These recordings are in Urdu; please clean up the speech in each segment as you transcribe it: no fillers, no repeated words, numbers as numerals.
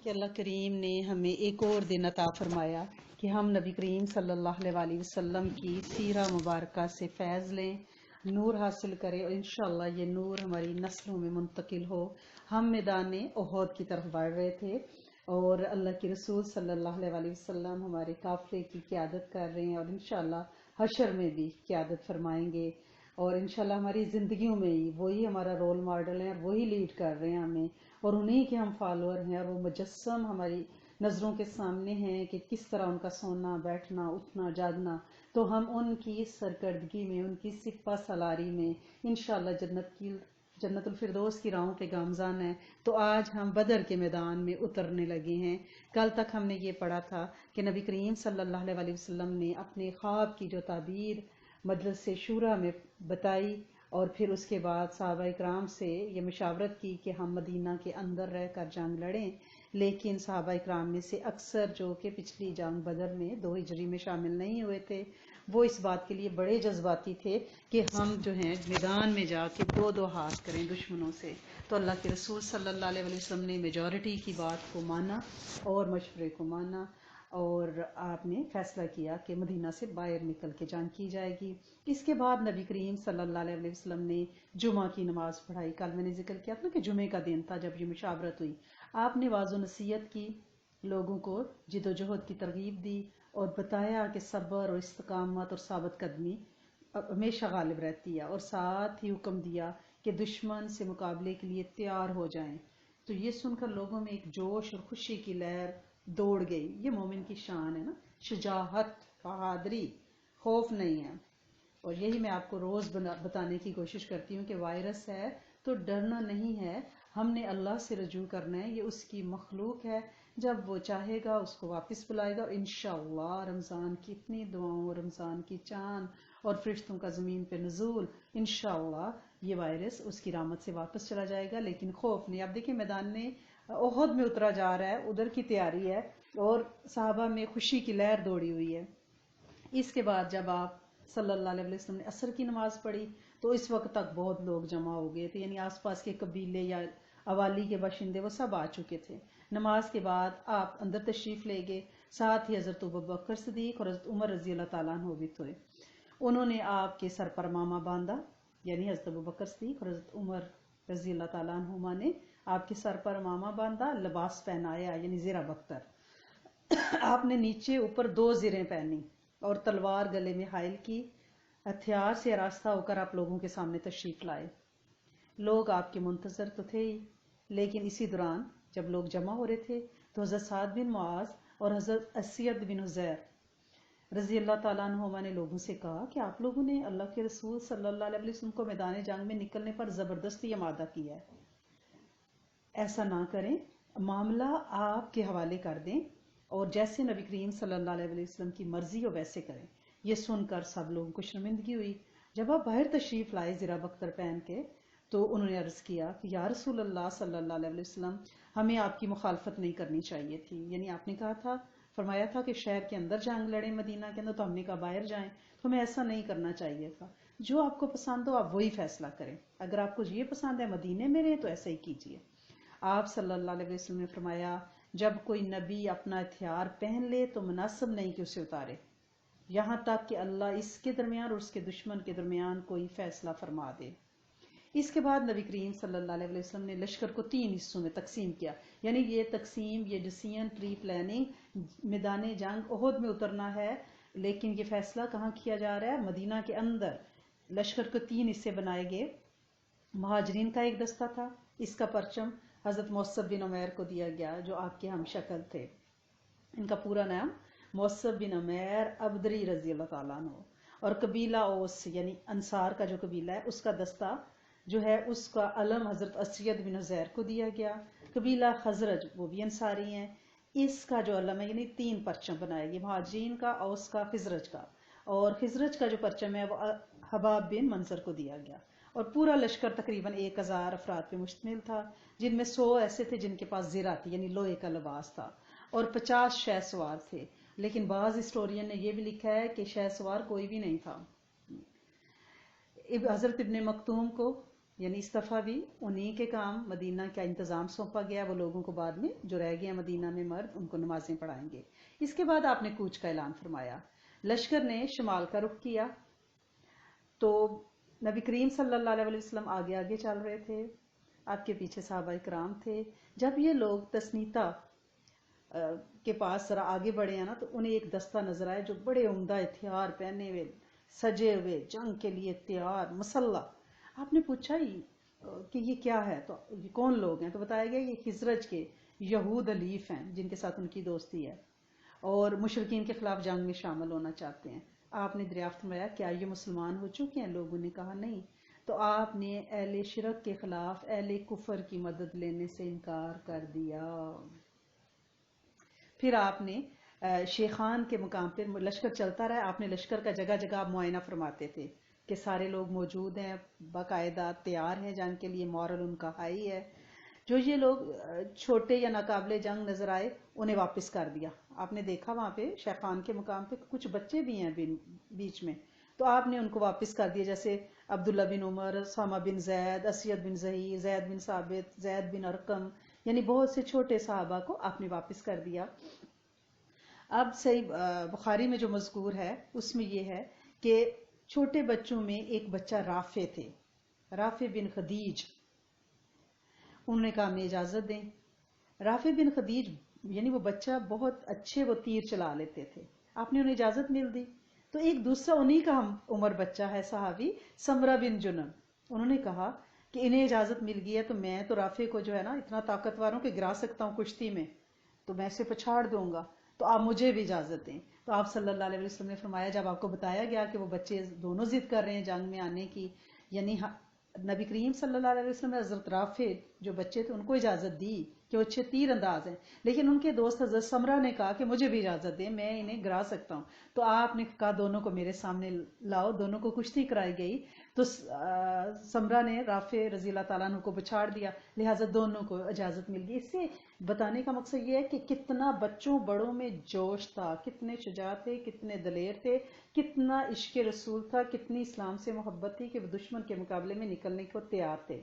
کہ اللہ کریم نے ہمیں ایک اور دن عطا فرمایا کہ ہم نبی کریم صلی اللہ علیہ وسلم کی سیرہ مبارکہ سے فیض لیں، نور حاصل کریں، اور انشاءاللہ یہ نور ہماری نسلوں میں منتقل ہو۔ ہم میدان احد کی طرف بڑھ رہے تھے اور اللہ کے رسول صلی اللہ علیہ وسلم ہمارے قافلے کی قیادت کر رہے ہیں، اور انشاءاللہ حشر میں بھی قیادت فرمائیں گے، اور انشاءاللہ ہماری زندگیوں میں ہی وہی ہمارا رول ماڈل ہے اور وہی لیڈ کر رہے ہیں ہمیں، اور انہی کے ہم فالوور ہیں، اور وہ مجسم ہماری نظروں کے سامنے ہیں کہ کس طرح ان کا سونا، بیٹھنا، اٹھنا، جاگنا۔ تو ہم ان کی سرکردگی میں، ان کی سپہ سالاری میں انشاءاللہ جنت الفردوس کی راہوں پہ گامزن ہیں۔ تو آج ہم بدر کے میدان میں اترنے لگے ہیں۔ کل تک ہم نے یہ پڑھا تھا کہ نبی کریم صلی اللہ علیہ وسلم نے اپنے خواب کی جو تعبیر مجلس شورا میں بتائی، اور پھر اس کے بعد صحابہ اکرام سے یہ مشاورت کی کہ ہم مدینہ کے اندر رہ کر جنگ لڑیں، لیکن صحابہ اکرام میں سے اکثر جو کہ پچھلی جنگ بدر میں 2 ہجری میں شامل نہیں ہوئے تھے، وہ اس بات کے لیے بڑے جذباتی تھے کہ ہم جو ہیں میدان میں جا کے دو ہاتھ کریں دشمنوں سے۔ تو اللہ کے رسول صلی اللہ علیہ وسلم نے میجورٹی کی بات کو مانا اور مشورے کو مانا، اور آپ نے فیصلہ کیا کہ مدینہ سے باہر نکل کے جنگ کی جائے گی۔ اس کے بعد نبی کریم صلی اللہ علیہ وسلم نے جمعہ کی نماز پڑھائی۔ کل میں نے ذکر کیا تھا کہ جمعے کا دن تھا جب یہ مشاورت ہوئی۔ آپ نے واضح نصیحت کی، لوگوں کو جد و جہد کی ترغیب دی، اور بتایا کہ صبر اور استقامت اور ثابت قدمی ہمیشہ غالب رہتی ہے، اور ساتھ ہی حکم دیا کہ دشمن سے مقابلے کے لیے تیار ہو جائیں۔ تو یہ سن کر لوگوں میں ایک جوش اور خوشی کی لہر دوڑ گئی۔ یہ مومن کی شان ہے نا، شجاعت، بہادری، خوف نہیں ہے۔ اور یہی میں آپ کو روز بتانے کی کوشش کرتی ہوں کہ وائرس ہے تو ڈرنا نہیں ہے، ہم نے اللہ سے رجوع کرنا ہے، یہ اس کی مخلوق ہے، جب وہ چاہے گا اس کو واپس بلائے گا، اور انشاءاللہ رمضان کی اتنی دعاؤں، رمضان کی چاند اور فرشتوں کا زمین پہ نزول، انشاءاللہ یہ وائرس اس کی رحمت سے واپس چلا جائے گا، لیکن خوف نہیں۔ آپ دیکھیں میدان میں احد میں اترا جا رہا ہے، ادھر کی تیاری ہے، اور صحابہ میں خوشی کی لہر دوڑی ہوئی ہے۔ اس کے بعد جب آپ صلی اللہ علیہ وسلم نے عصر کی نماز پڑھی تو اس وقت تک بہت لوگ جمع ہو گئے تھے، یعنی آس پاس کے قبیلے یا اوالی کے باشندے وہ سب آ چکے تھے۔ نماز کے بعد آپ اندر تشریف لے گئے، ساتھ ہی حضرت ابوبکر صدیق اور حضرت عمر رضی اللہ تعالیٰ عنہ بھی تھے۔ انہوں نے آپ کے سر پر امامہ باندھا، یعنی حضرت ابوبکر صدیق اور حضرت عمر رضی اللہ تعالیٰ عنہما نے آپ کے سر پر امامہ باندھا، لباس پہنایا یعنی زرہ بختر۔ آپ نے نیچے اوپر 2 زریں پہنی اور تلوار گلے میں حائل کی، ہتھیار سے آراستہ ہو کر آپ لوگوں کے سامنے تشریف لائے۔ لوگ آپ کے منتظر تو تھے ہی، لیکن اسی دوران جب لوگ جمع ہو رہے تھے تو حضرت سعد بن معاذ اور حضرت اسید بن حضیر رضی اللہ تعالیٰ عنہما نے لوگوں سے کہا کہ آپ لوگوں نے اللہ کے رسول صلی اللہ علیہ وسلم کو میدان جنگ میں نکلنے پر زبردستی آمادہ کیا ہے، ایسا نہ کریں، معاملہ آپ کے حوالے کر دیں، اور جیسے نبی کریم صلی اللہ علیہ وسلم کی مرضی ہو ویسے کریں۔ یہ سن کر سب لوگوں کو شرمندگی ہوئی۔ جب آپ باہر تشریف لائے زرہ بختر پہن کے تو انہوں نے عرض کیا کہ یا رسول اللہ صلی اللہ علیہ وسلم، ہمیں آپ کی مخالفت نہیں کرنی چاہیے تھی، یعنی آپ نے کہا تھا، فرمایا تھا کہ شہر کے اندر جنگ لڑیں مدینہ کے اندر، تو ہم نے کہا باہر جائیں، تو ہمیں ایسا نہیں کرنا چاہیے تھا۔ جو آپ کو پسند ہو آپ وہی فیصلہ کریں، اگر آپ کو یہ پسند ہے مدینے میں رہیں تو ایسا ہی کیجیے۔ آپ صلی اللہ علیہ وسلم نے فرمایا جب کوئی نبی اپنا ہتھیار پہن لے تو مناسب نہیں کہ اسے اتارے، یہاں تک کہ اللہ اس کے درمیان اور اس کے دشمن کے درمیان کوئی فیصلہ فرما دے۔ اس کے بعد نبی کریم صلی اللہ علیہ وسلم نے لشکر کو 3 حصوں میں تقسیم کیا، یعنی یہ تقسیم، یہ ڈسیژن ٹری پلاننگ، میدان جنگ احد میں اترنا ہے، لیکن یہ فیصلہ کہاں کیا جا رہا ہے؟ مدینہ کے اندر۔ لشکر کو 3 حصے بنائے گئے۔ مہاجرین کا ایک دستہ تھا، اس کا پرچم حضرت مصعب بن عمیر کو دیا گیا جو آپ کے ہم شکل تھے، ان کا پورا نام مصعب بن عمیر ابدری رضی اللہ تعالیٰ عنہ، اور قبیلہ اوس یعنی انصار کا جو قبیلہ ہے اس کا دستہ جو ہے اس کا علم حضرت اسید بن حضیر کو دیا گیا۔ قبیلہ خزرج وہ بھی انصاری ہیں، اس کا جو علم ہے یعنی 3 پرچم بنائے گئے، مہاجرین کا، اوس کا، خزرج کا، اور خزرج کا جو پرچم ہے وہ حباب بن منظر کو دیا گیا۔ اور پورا لشکر تقریباً 1000 افراد پہ مشتمل تھا، جن میں 100 ایسے تھے جن کے پاس زرہ تھی یعنی لوہے کا لباس تھا، اور 50 شہ سوار تھے، لیکن بعض ہسٹورین نے یہ بھی لکھا ہے کہ شہ سوار کوئی بھی نہیں تھا۔ حضرت ابن مکتوم کو یعنی اس دفعہ بھی انہی کے کام مدینہ کا انتظام سونپا گیا. وہ لوگوں کو بعد میں جو رہ گئے مدینہ میں مرد ان کو نمازیں پڑھائیں گے. اس کے بعد آپ نے کوچ کا اعلان فرمایا. لشکر نے شمال کا رخ کیا. تو نبی کریم صلی اللہ علیہ وسلم آگے آگے چل رہے تھے, آپ کے پیچھے صحابہ کرام تھے. جب یہ لوگ تسنیتا کے پاس ذرا آگے بڑھے ہیں نا, تو انہیں ایک دستہ نظر آیا جو بڑے عمدہ ہتھیار پہنے ہوئے, سجے ہوئے, جنگ کے لیے تیار, مسلح. آپ نے پوچھا کہ یہ کیا ہے, تو یہ کون لوگ ہیں؟ تو بتایا گیا یہ خزرج کے یہود حلیف ہیں جن کے ساتھ ان کی دوستی ہے اور مشرکین کے خلاف جنگ میں شامل ہونا چاہتے ہیں. آپ نے دریافت فرمایا کیا یہ مسلمان ہو چکے ہیں؟ لوگوں نے کہا نہیں. تو آپ نے اہل شرک کے خلاف اہل کفر کی مدد لینے سے انکار کر دیا. پھر آپ نے شیخان کے مقام پہ لشکر چلتا رہا. آپ نے لشکر کا جگہ جگہ معائنہ فرماتے تھے کہ سارے لوگ موجود ہیں, باقاعدہ تیار ہیں جنگ کے لیے, مورل ان کا ہائی ہے. جو یہ لوگ چھوٹے یا ناقابل جنگ نظر آئے انہیں واپس کر دیا. آپ نے دیکھا وہاں پہ شیخان کے مقام پہ کچھ بچے بھی ہیں بیچ میں, تو آپ نے ان کو واپس کر دیا, جیسے عبداللہ بن عمر, اسامہ بن زید, اسید بن زہیر, زید بن ثابت, زید بن ارقم, یعنی بہت سے چھوٹے صحابہ کو آپ نے واپس کر دیا. اب صحیح بخاری میں جو مذکور ہے اس میں یہ ہے کہ چھوٹے بچوں میں ایک بچہ رافع تھے, رافع بن خدیج. انہوں نے کہا ہمیں اجازت دیں. رافع بن خدیج یعنی وہ بچہ بہت اچھے وہ تیر چلا لیتے تھے, آپ نے انہیں اجازت مل دی. تو ایک دوسرا انہی کا ہم عمر بچہ ہے صحابی سمرہ بن جنب, انہوں نے کہا کہ انہیں اجازت مل گئی ہے تو میں تو رافع کو جو ہے نا اتنا طاقتوروں کے گرا سکتا ہوں کشتی میں, تو میں اسے پچھاڑ دوں گا, تو آپ مجھے بھی اجازت دیں. تو آپ صلی اللہ علیہ وسلم نے فرمایا جب آپ کو بتایا گیا کہ وہ بچے دونوں ضد کر رہے ہیں جنگ میں آنے کی, یعنی نبی کریم صلی اللہ علیہ وسلم نے حضرت رافع جو بچے تھے ان کو اجازت دی کہ وہ اچھے تیر انداز ہیں, لیکن ان کے دوست حضرت سمرہ نے کہا کہ مجھے بھی اجازت دیں, میں انہیں گرا سکتا ہوں. تو آپ نے کہا دونوں کو میرے سامنے لاؤ, دونوں کو کشتی کرائی گئی. تو سمرہ نے رافع رضی اللہ تعالیٰ عنہ کو بچھاڑ دیا, لہٰذا دونوں کو اجازت مل گئی. اس سے بتانے کا مقصد یہ ہے کہ کتنا بچوں بڑوں میں جوش تھا, کتنے شجاع تھے, کتنے دلیر تھے, کتنا عشق رسول تھا, کتنی اسلام سے محبت تھی کہ وہ دشمن کے مقابلے میں نکلنے کو تیار تھے.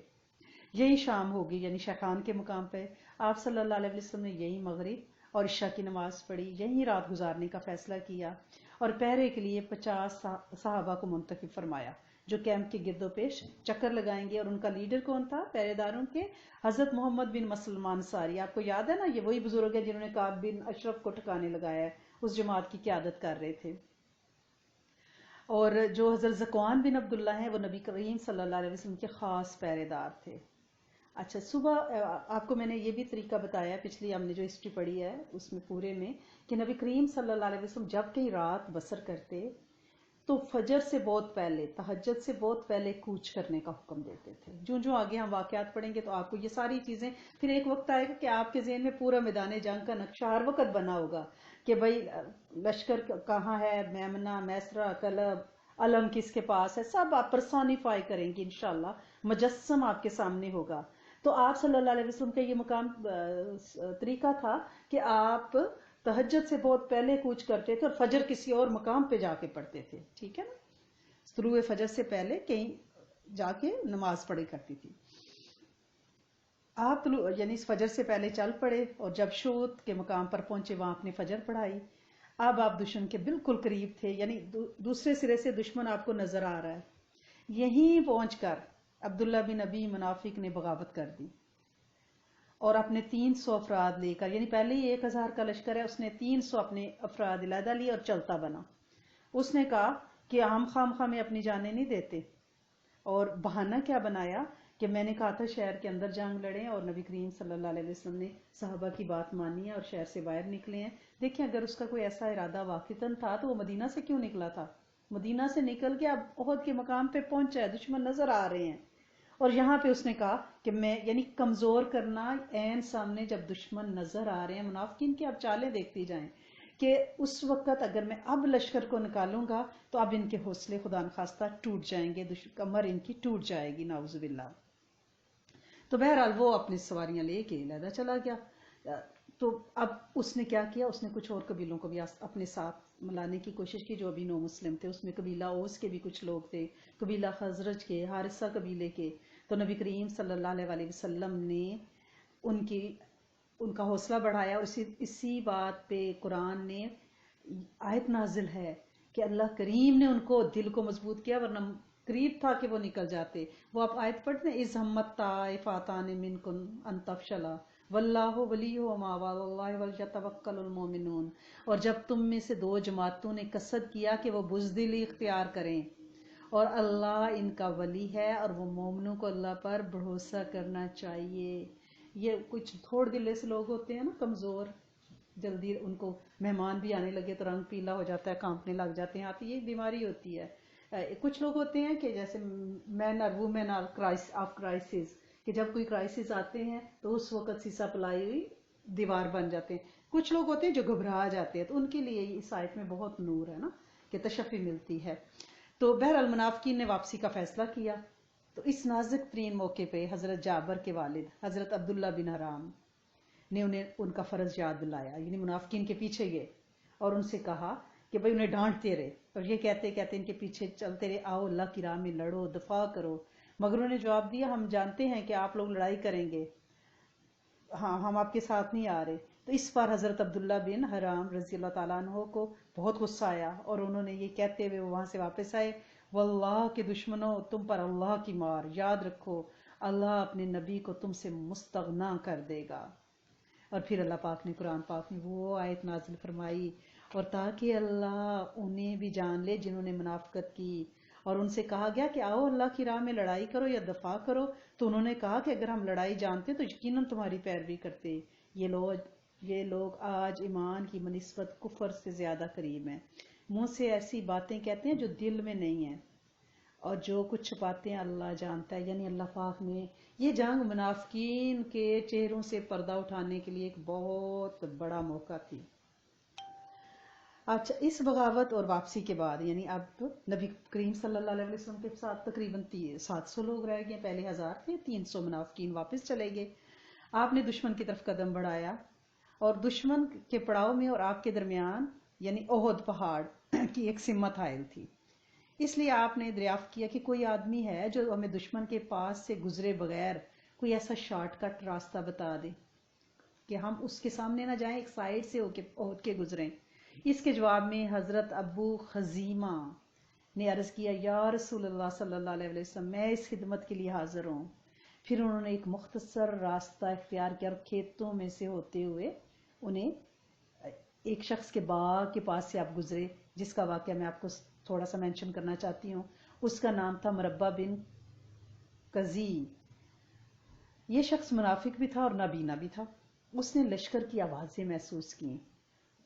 یہی شام ہوگی یعنی شیخان کے مقام پہ آپ صلی اللہ علیہ وسلم نے یہی مغرب اور عشاء کی نماز پڑھی, یہی رات گزارنے کا فیصلہ کیا اور پہرے کے لیے 50 صحابہ کو منتخب فرمایا جو کیمپ کے گرد و پیش چکر لگائیں گے. اور ان کا لیڈر کون تھا پہرے داروں کے؟ حضرت محمد بن مسلم انصاری. آپ کو یاد ہے نا, یہ وہی بزرگ ہے جنہوں نے کعب بن اشرف کو ٹھکانے لگایا ہے, اس جماعت کی قیادت کر رہے تھے. اور جو حضرت ذکوان بن عبداللہ ہیں وہ نبی کریم صلی اللہ علیہ وسلم کے خاص پہرے دار تھے. اچھا, صبح آپ کو میں نے یہ بھی طریقہ بتایا پچھلی ہم نے جو ہسٹری پڑھی ہے اس میں پورے میں, کہ نبی کریم صلی اللہ علیہ وسلم جب کہیں رات بسر کرتے تو فجر سے بہت پہلے, تہجد سے بہت پہلے کوچ کرنے کا حکم دیتے تھے. جو آگے ہم واقعات پڑھیں گے تو آپ کو یہ ساری چیزیں, پھر ایک وقت آئے گا کہ آپ کے ذہن میں پورا میدان جنگ کا نقشہ ہر وقت بنا ہوگا کہ بھائی لشکر کہاں ہے, میمنہ, میسرہ, کلب, علم کس کے پاس ہے, سب آپ پرسونیفائی کریں گے انشاءاللہ, مجسم آپ کے سامنے ہوگا. تو آپ صلی اللہ علیہ وسلم کا یہ مقام طریقہ تھا کہ آپ تہجد سے بہت پہلے کوچ کرتے تھے اور فجر کسی اور مقام پہ جا کے پڑھتے تھے, ٹھیک ہے نا, طلوع فجر سے پہلے کہیں جا کے نماز پڑھی کرتی تھی. آپ یعنی اس فجر سے پہلے چل پڑے اور جب شوط کے مقام پر پہنچے وہاں اپنے فجر پڑھائی. اب آپ دشمن کے بالکل قریب تھے, یعنی دوسرے سرے سے دشمن آپ کو نظر آ رہا ہے. یہیں پہنچ کر عبداللہ بن ابی منافق نے بغاوت کر دی اور اپنے 300 افراد لے کر, یعنی پہلے ہی 1000 کا لشکر ہے, اس نے 300 اپنے افراد علیحدہ لیے اور چلتا بنا. اس نے کہا کہ ہم خام خواہ میں اپنی جانیں نہیں دیتے, اور بہانہ کیا بنایا کہ میں نے کہا تھا شہر کے اندر جنگ لڑیں, اور نبی کریم صلی اللہ علیہ وسلم نے صحابہ کی بات مانی ہے اور شہر سے باہر نکلے ہیں. دیکھیں اگر اس کا کوئی ایسا ارادہ واقعتاً تھا تو وہ مدینہ سے کیوں نکلا تھا؟ مدینہ سے نکل کے اب احد کے مقام پہ پہنچا ہے, دشمن نظر آ رہے ہیں, اور یہاں پہ اس نے کہا کہ میں, یعنی کمزور کرنا عین سامنے جب دشمن نظر آ رہے ہیں. منافقین کی اب چالیں دیکھتی جائیں کہ اس وقت اگر میں اب لشکر کو نکالوں گا تو اب ان کے حوصلے خدا نخواستہ ٹوٹ جائیں گے, کمر ان کی ٹوٹ جائے گی, نعوذ باللہ. تو بہرحال وہ اپنی سواریاں لے کے علیحدہ چلا گیا. تو اب اس نے کیا کیا, اس نے کچھ اور قبیلوں کو بھی اپنے ساتھ ملانے کی کوشش کی جو ابھی نو مسلم تھے. اس میں قبیلہ اوس کے بھی کچھ لوگ تھے, قبیلہ خزرج کے, حارثہ قبیلے کے, تو نبی کریم صلی اللہ علیہ وسلم نے ان کا حوصلہ بڑھایا، اور اسی بات پہ قرآن نے آیت نازل ہے کہ اللہ کریم نے ان کو دل کو مضبوط کیا، ورنہ قریب تھا کہ وہ نکل جاتے۔ وہ آپ آیت پڑھتے ہیں، اِذ ہمت طائفتان منکم ان تفشلا واللہ ولیہما وعلی اللہ ولیتوکل المؤمنون، اور جب تم میں سے دو جماعتوں نے قصد کیا کہ وہ بزدلی اختیار کریں، اور اللہ ان کا ولی ہے، اور وہ مومنوں کو اللہ پر بھروسہ کرنا چاہیے۔ یہ کچھ تھوڑ دلے سے لوگ ہوتے ہیں نا، کمزور، جلدی ان کو مہمان بھی آنے لگے تو رنگ پیلا ہو جاتا ہے، کانپنے لگ جاتے ہیں، آتی یہ بیماری ہوتی ہے۔ کچھ لوگ ہوتے ہیں کہ جیسے مین اور وومین آف کرائسس، کہ جب کوئی کرائسس آتے ہیں تو اس وقت سیسا پلائی ہوئی دیوار بن جاتے ہیں۔ کچھ لوگ ہوتے ہیں جو گھبرا جاتے ہیں، تو ان کے لیے اس آیت میں بہت نور ہے نا، کہ تشفی ملتی ہے۔ تو بہرحال منافقین نے واپسی کا فیصلہ کیا، تو اس نازک ترین موقع پہ حضرت جابر کے والد حضرت عبداللہ بن حرام نے انہیں ان کا فرض یاد دلایا، یعنی منافقین کے پیچھے گئے اور ان سے کہا کہ بھئی انہیں ڈانٹتے رہے، اور یہ کہتے کہتے ان کے پیچھے چلتے رہے، آؤ اللہ کی راہ میں لڑو، دفاع کرو، مگر انہوں نے جواب دیا، ہم جانتے ہیں کہ آپ لوگ لڑائی کریں گے، ہاں ہم آپ کے ساتھ نہیں آ رہے۔ تو اس پر حضرت عبداللہ بن حرام رضی اللہ تعالیٰ عنہ کو بہت غصہ آیا، اور انہوں نے یہ کہتے ہوئے وہاں سے واپس آئے، واللہ کے دشمنوں، تم پر اللہ کی مار، یاد رکھو اللہ اپنے نبی کو تم سے مستغنا کر دے گا۔ اور پھر اللہ پاک نے قرآن پاک میں وہ آیت نازل فرمائی، اور تاکہ اللہ انہیں بھی جان لے جنہوں نے منافقت کی، اور ان سے کہا گیا کہ آؤ اللہ کی راہ میں لڑائی کرو یا دفاع کرو، تو انہوں نے کہا کہ اگر ہم لڑائی جانتے تو یقیناً تمہاری پیروی کرتے۔ یہ لوگ آج ایمان کی بنسبت کفر سے زیادہ قریب ہیں، منہ سے ایسی باتیں کہتے ہیں جو دل میں نہیں ہیں، اور جو کچھ چھپاتے ہیں اللہ جانتا ہے۔ یعنی اللہ پاک نے یہ جنگ منافقین کے چہروں سے پردہ اٹھانے کے لیے ایک بہت بڑا موقع تھی۔ اچھا، اس بغاوت اور واپسی کے بعد، یعنی اب نبی کریم صلی اللہ علیہ وسلم کے ساتھ تقریباً 700 لوگ رہ گئے، پہلے 1000 تھے، 300 منافقین واپس چلے گئے۔ آپ نے دشمن کی طرف قدم بڑھایا، اور دشمن کے پڑاؤ میں اور آپ کے درمیان یعنی احد پہاڑ کی ایک سمت حائل تھی۔ اس لیے آپ نے دریافت کیا کہ کوئی آدمی ہے جو ہمیں دشمن کے پاس سے گزرے بغیر کوئی ایسا شارٹ کٹ راستہ بتا دے کہ ہم اس کے سامنے نہ جائیں، ایک سائیڈ سے احد کے گزریں۔ اس کے جواب میں حضرت ابو خزیمہ نے عرض کیا، یا رسول اللہ صلی اللہ علیہ وسلم، میں اس خدمت کے لیے حاضر ہوں۔ پھر انہوں نے ایک مختصر راستہ اختیار کیا، اور کھیتوں میں سے ہوتے ہوئے انہیں ایک شخص کے باغ کے پاس سے آپ گزرے، جس کا واقعہ میں آپ کو تھوڑا سا مینشن کرنا چاہتی ہوں۔ اس کا نام تھا مربع بن قزی۔ یہ شخص منافق بھی تھا اور نابینا بھی تھا۔ اس نے لشکر کی آوازیں محسوس کی،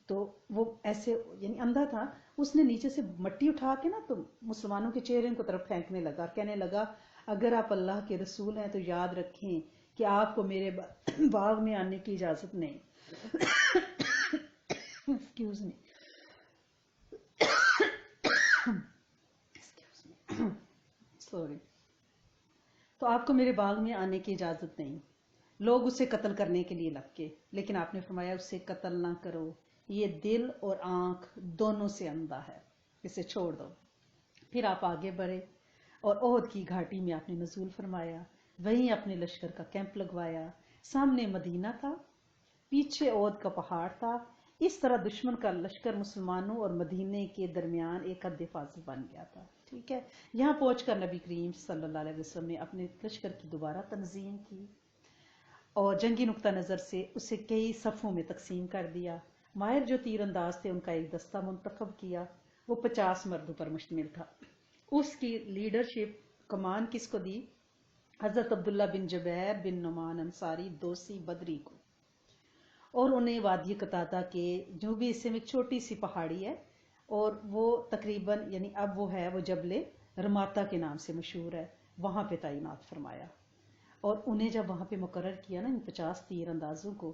تو وہ ایسے یعنی اندھا تھا، اس نے نیچے سے مٹی اٹھا کے نا تو مسلمانوں کے چہرے کو طرف پھینکنے لگا، اور کہنے لگا، اگر آپ اللہ کے رسول ہیں تو یاد رکھیں کہ آپ کو میرے باغ میں آنے کی اجازت نہیں۔ ایکسکیوز می، سوری، تو آپ کو میرے باغ میں آنے کی اجازت نہیں۔ لوگ اسے قتل کرنے کے لیے لگ گئے، لیکن آپ نے فرمایا اسے قتل نہ کرو، یہ دل اور آنکھ دونوں سے اندھا ہے، اسے چھوڑ دو۔ پھر آپ آگے بڑھے، اور احد کی گھاٹی میں آپ نے نزول فرمایا، وہیں اپنے لشکر کا کیمپ لگوایا۔ سامنے مدینہ تھا، پیچھے احد کا پہاڑ تھا۔ اس طرح دشمن کا لشکر مسلمانوں اور مدینے کے درمیان ایک حد فاصل بن گیا تھا۔ ٹھیک ہے، یہاں پہنچ کر نبی کریم صلی اللہ علیہ وسلم نے اپنے لشکر کی دوبارہ تنظیم کی، اور جنگی نقطہ نظر سے اسے کئی صفوں میں تقسیم کر دیا۔ ماہر جو تیر انداز تھے ان کا ایک دستہ منتخب کیا، وہ 50 مردوں پر مشتمل تھا۔ اس کی لیڈرشپ کمان کس کو دی؟ حضرت عبداللہ بن جبیر بن نعمان انصاری دوسی بدری کو، اور انہیں وادی قطادہ کے جنوبی حصے میں چھوٹی سی پہاڑی ہے، اور وہ تقریباً یعنی اب وہ ہے وہ جبل رماتا کے نام سے مشہور ہے، وہاں پہ تعینات فرمایا۔ اور انہیں جب وہاں پہ مقرر کیا نا ان 50 تیر اندازوں کو،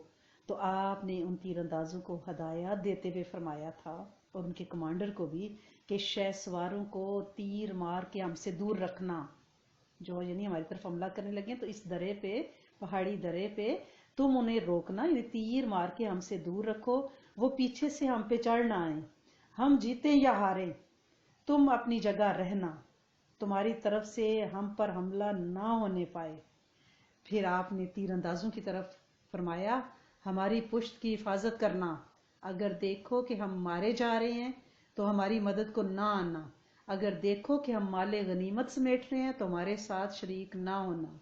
تو آپ نے ان تیر اندازوں کو ہدایات دیتے ہوئے فرمایا تھا، اور ان کے کمانڈر کو بھی، کہ شہ سواروں کو تیر مار کے ہم سے دور رکھنا، جو یعنی ہماری طرف حملہ کرنے لگے تو اس درے پہ، پہاڑی درے پہ تم انہیں روکنا، یعنی تیر مار کے ہم سے دور رکھو، وہ پیچھے سے ہم پہ چڑھ نہ آئیں، ہم جیتیں یا ہاریں تم اپنی جگہ رہنا۔ تمہاری طرف سے ہم پر حملہ نہ ہونے پائے۔ پھر آپ نے تیر اندازوں کی طرف فرمایا ہماری پشت کی حفاظت کرنا، اگر دیکھو کہ ہم مارے جا رہے ہیں تو ہماری مدد کو نہ آنا، اگر دیکھو کہ ہم مال غنیمت سمیٹ رہے ہیں تو ہمارے ساتھ شریک نہ ہونا۔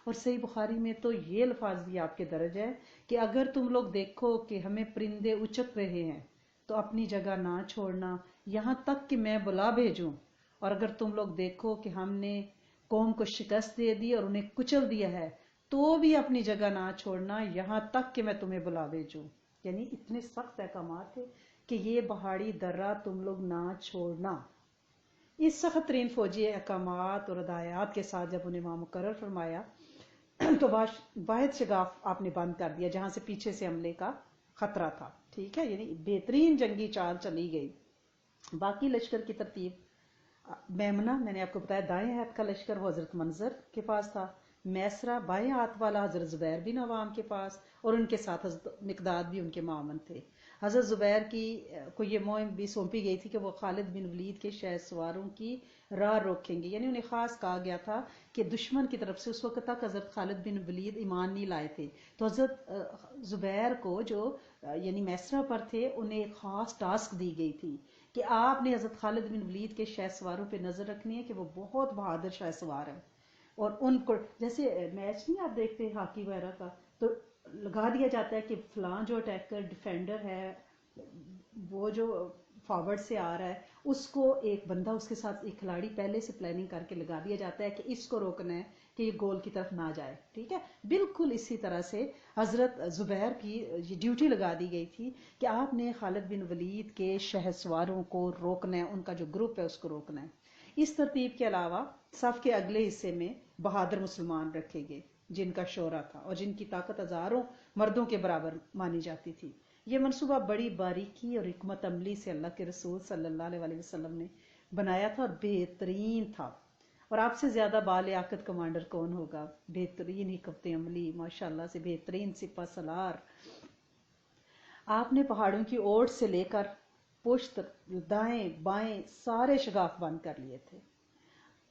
اور صحیح بخاری میں تو یہ الفاظ بھی آپ کے درج ہے کہ اگر تم لوگ دیکھو کہ ہمیں پرندے اچک رہے ہیں تو اپنی جگہ نہ چھوڑنا یہاں تک کہ میں بلا بھیجوں، اور اگر تم لوگ دیکھو کہ ہم نے قوم کو شکست دے دی اور انہیں کچل دیا ہے تو بھی اپنی جگہ نہ چھوڑنا یہاں تک کہ میں تمہیں بلا بھیجوں۔ یعنی اتنے سخت احکامات تھے کہ یہ پہاڑی درہ تم لوگ نہ چھوڑنا۔ اس سخت ترین فوجی احکامات اور ہدایات کے ساتھ جب انہیں وہاں مقرر فرمایا تو واحد شگاف آپ نے بند کر دیا جہاں سے پیچھے سے حملے کا خطرہ تھا، ٹھیک ہے، یعنی بہترین جنگی چال چلی گئی۔ باقی لشکر کی ترتیب میمنہ میں نے آپ کو بتایا دائیں ہاتھ کا لشکر وہ حضرت منظر کے پاس تھا، میسرہ بائیں ہاتھ والا حضرت زبیر بن عوام کے پاس، اور ان کے ساتھ حضرت مقداد بھی ان کے معاون تھے۔ حضرت زبیر کو یہ مہم بھی سونپی گئی تھی کہ وہ خالد بن ولید کے شہ سواروں کی راہ روکیں گے، یعنی انہیں خاص کہا گیا تھا کہ دشمن کی طرف سے اس وقت تک حضرت خالد بن ولید ایمان نہیں لائے تھے، تو حضرت زبیر کو جو یعنی میسرہ پر تھے انہیں ایک خاص ٹاسک دی گئی تھی کہ آپ نے حضرت خالد بن ولید کے شہ سواروں پہ نظر رکھنی ہے کہ وہ بہت بہادر شہ سوار ہیں، اور ان کو جیسے میچ نہیں آپ دیکھتے ہاکی وغیرہ کا تو لگا دیا جاتا ہے کہ فلاں جو اٹیکر ڈیفینڈر ہے وہ جو فارورڈ سے آ رہا ہے اس کو ایک بندہ اس کے ساتھ ایک کھلاڑی پہلے سے پلاننگ کر کے لگا دیا جاتا ہے کہ اس کو روکنا ہے کہ یہ گول کی طرف نہ جائے، ٹھیک ہے۔ بالکل اسی طرح سے حضرت زبیر کی یہ ڈیوٹی لگا دی گئی تھی کہ آپ نے خالد بن ولید کے شہ سواروں کو روکنا ہے، ان کا جو گروپ ہے اس کو روکنا ہے۔ اس ترتیب کے علاوہ صف کے اگلے حصے میں بہادر مسلمان رکھے گئے جن کا شعرا تھا اور جن کی طاقت ہزاروں مردوں کے برابر مانی جاتی تھی۔ یہ منصوبہ بڑی باریکی اور حکمت عملی سے اللہ کے رسول صلی اللہ علیہ وسلم نے بنایا تھا اور بہترین تھا۔ اور آپ سے زیادہ بالیاقت کمانڈر کون ہوگا، بہترین حکمت عملی، ماشاءاللہ سے بہترین سپہ سالار۔ آپ نے پہاڑوں کی اوٹ سے لے کر پشت، دائیں بائیں سارے شگاف بند کر لیے تھے،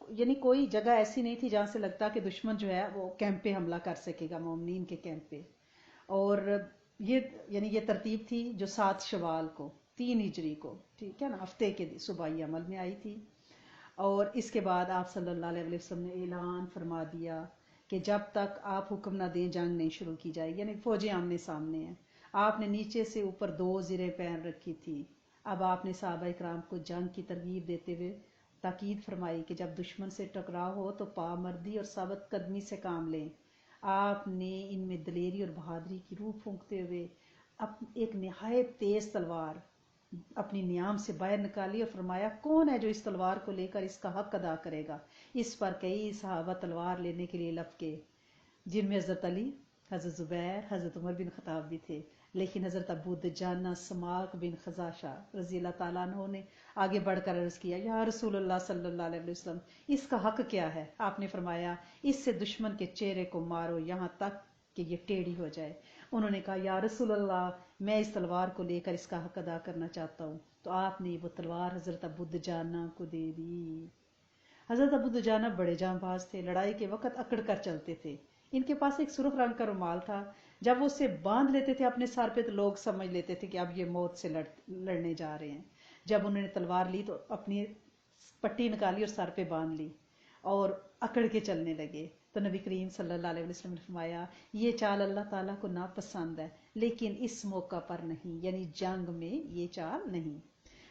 یعنی کوئی جگہ ایسی نہیں تھی جہاں سے لگتا کہ دشمن جو ہے وہ کیمپ پہ حملہ کر سکے گا، مومنین کے کیمپ پہ۔ اور یہ ترتیب تھی جو 7 شوال کو 3 ہجری کو، ٹھیک ہے نا، ہفتے کے صوبائی عمل میں آئی تھی۔ اور اس کے بعد آپ صلی اللہ علیہ وسلم نے اعلان فرما دیا کہ جب تک آپ حکم نہ دیں جنگ نہیں شروع کی جائے، یعنی فوجیں آمنے سامنے ہیں۔ آپ نے نیچے سے اوپر 2 زریں پہن رکھی تھی۔ اب آپ نے صحابہ کرام کو جنگ کی ترغیب دیتے ہوئے تاکید فرمائی کہ جب دشمن سے ٹکراؤ ہو تو پامردی اور ثابت قدمی سے کام لیں۔ آپ نے ان میں دلیری اور بہادری کی روح پھونکتے ہوئے ایک نہایت تیز تلوار اپنی نیام سے باہر نکالی اور فرمایا کون ہے جو اس تلوار کو لے کر اس کا حق ادا کرے گا۔ اس پر کئی صحابہ تلوار لینے کے لیے لپکے، جن میں حضرت علی، حضرت زبیر، حضرت عمر بن خطاب بھی تھے، لیکن حضرت ابو دجانہ سماک بن خزاشہ رضی اللہ تعالیٰ عنہ نے آگے بڑھ کر عرض کیا یا رسول اللہ صلی اللہ علیہ وسلم اس کا حق کیا ہے؟ آپ نے فرمایا اس سے دشمن کے چہرے کو مارو یہاں تک کہ یہ ٹیڑھی ہو جائے۔ انہوں نے کہا یا رسول اللہ میں اس تلوار کو لے کر اس کا حق ادا کرنا چاہتا ہوں، تو آپ نے وہ تلوار حضرت ابو دجانہ کو دے دی۔ حضرت ابو دجانہ بڑے جاں باز تھے، لڑائی کے وقت اکڑ کر چلتے تھے۔ ان کے پاس ایک سرخ رنگ کا رومال تھا، جب وہ اسے باندھ لیتے تھے اپنے سر پہ تو لوگ سمجھ لیتے تھے کہ اب یہ موت سے لڑنے جا رہے ہیں۔ جب انہوں نے تلوار لی تو اپنی پٹی نکالی اور سر پہ باندھ لی اور اکڑ کے چلنے لگے، تو نبی کریم صلی اللہ علیہ وسلم نے فرمایا یہ چال اللہ تعالیٰ کو ناپسند ہے، لیکن اس موقع پر نہیں، یعنی جنگ میں یہ چال نہیں۔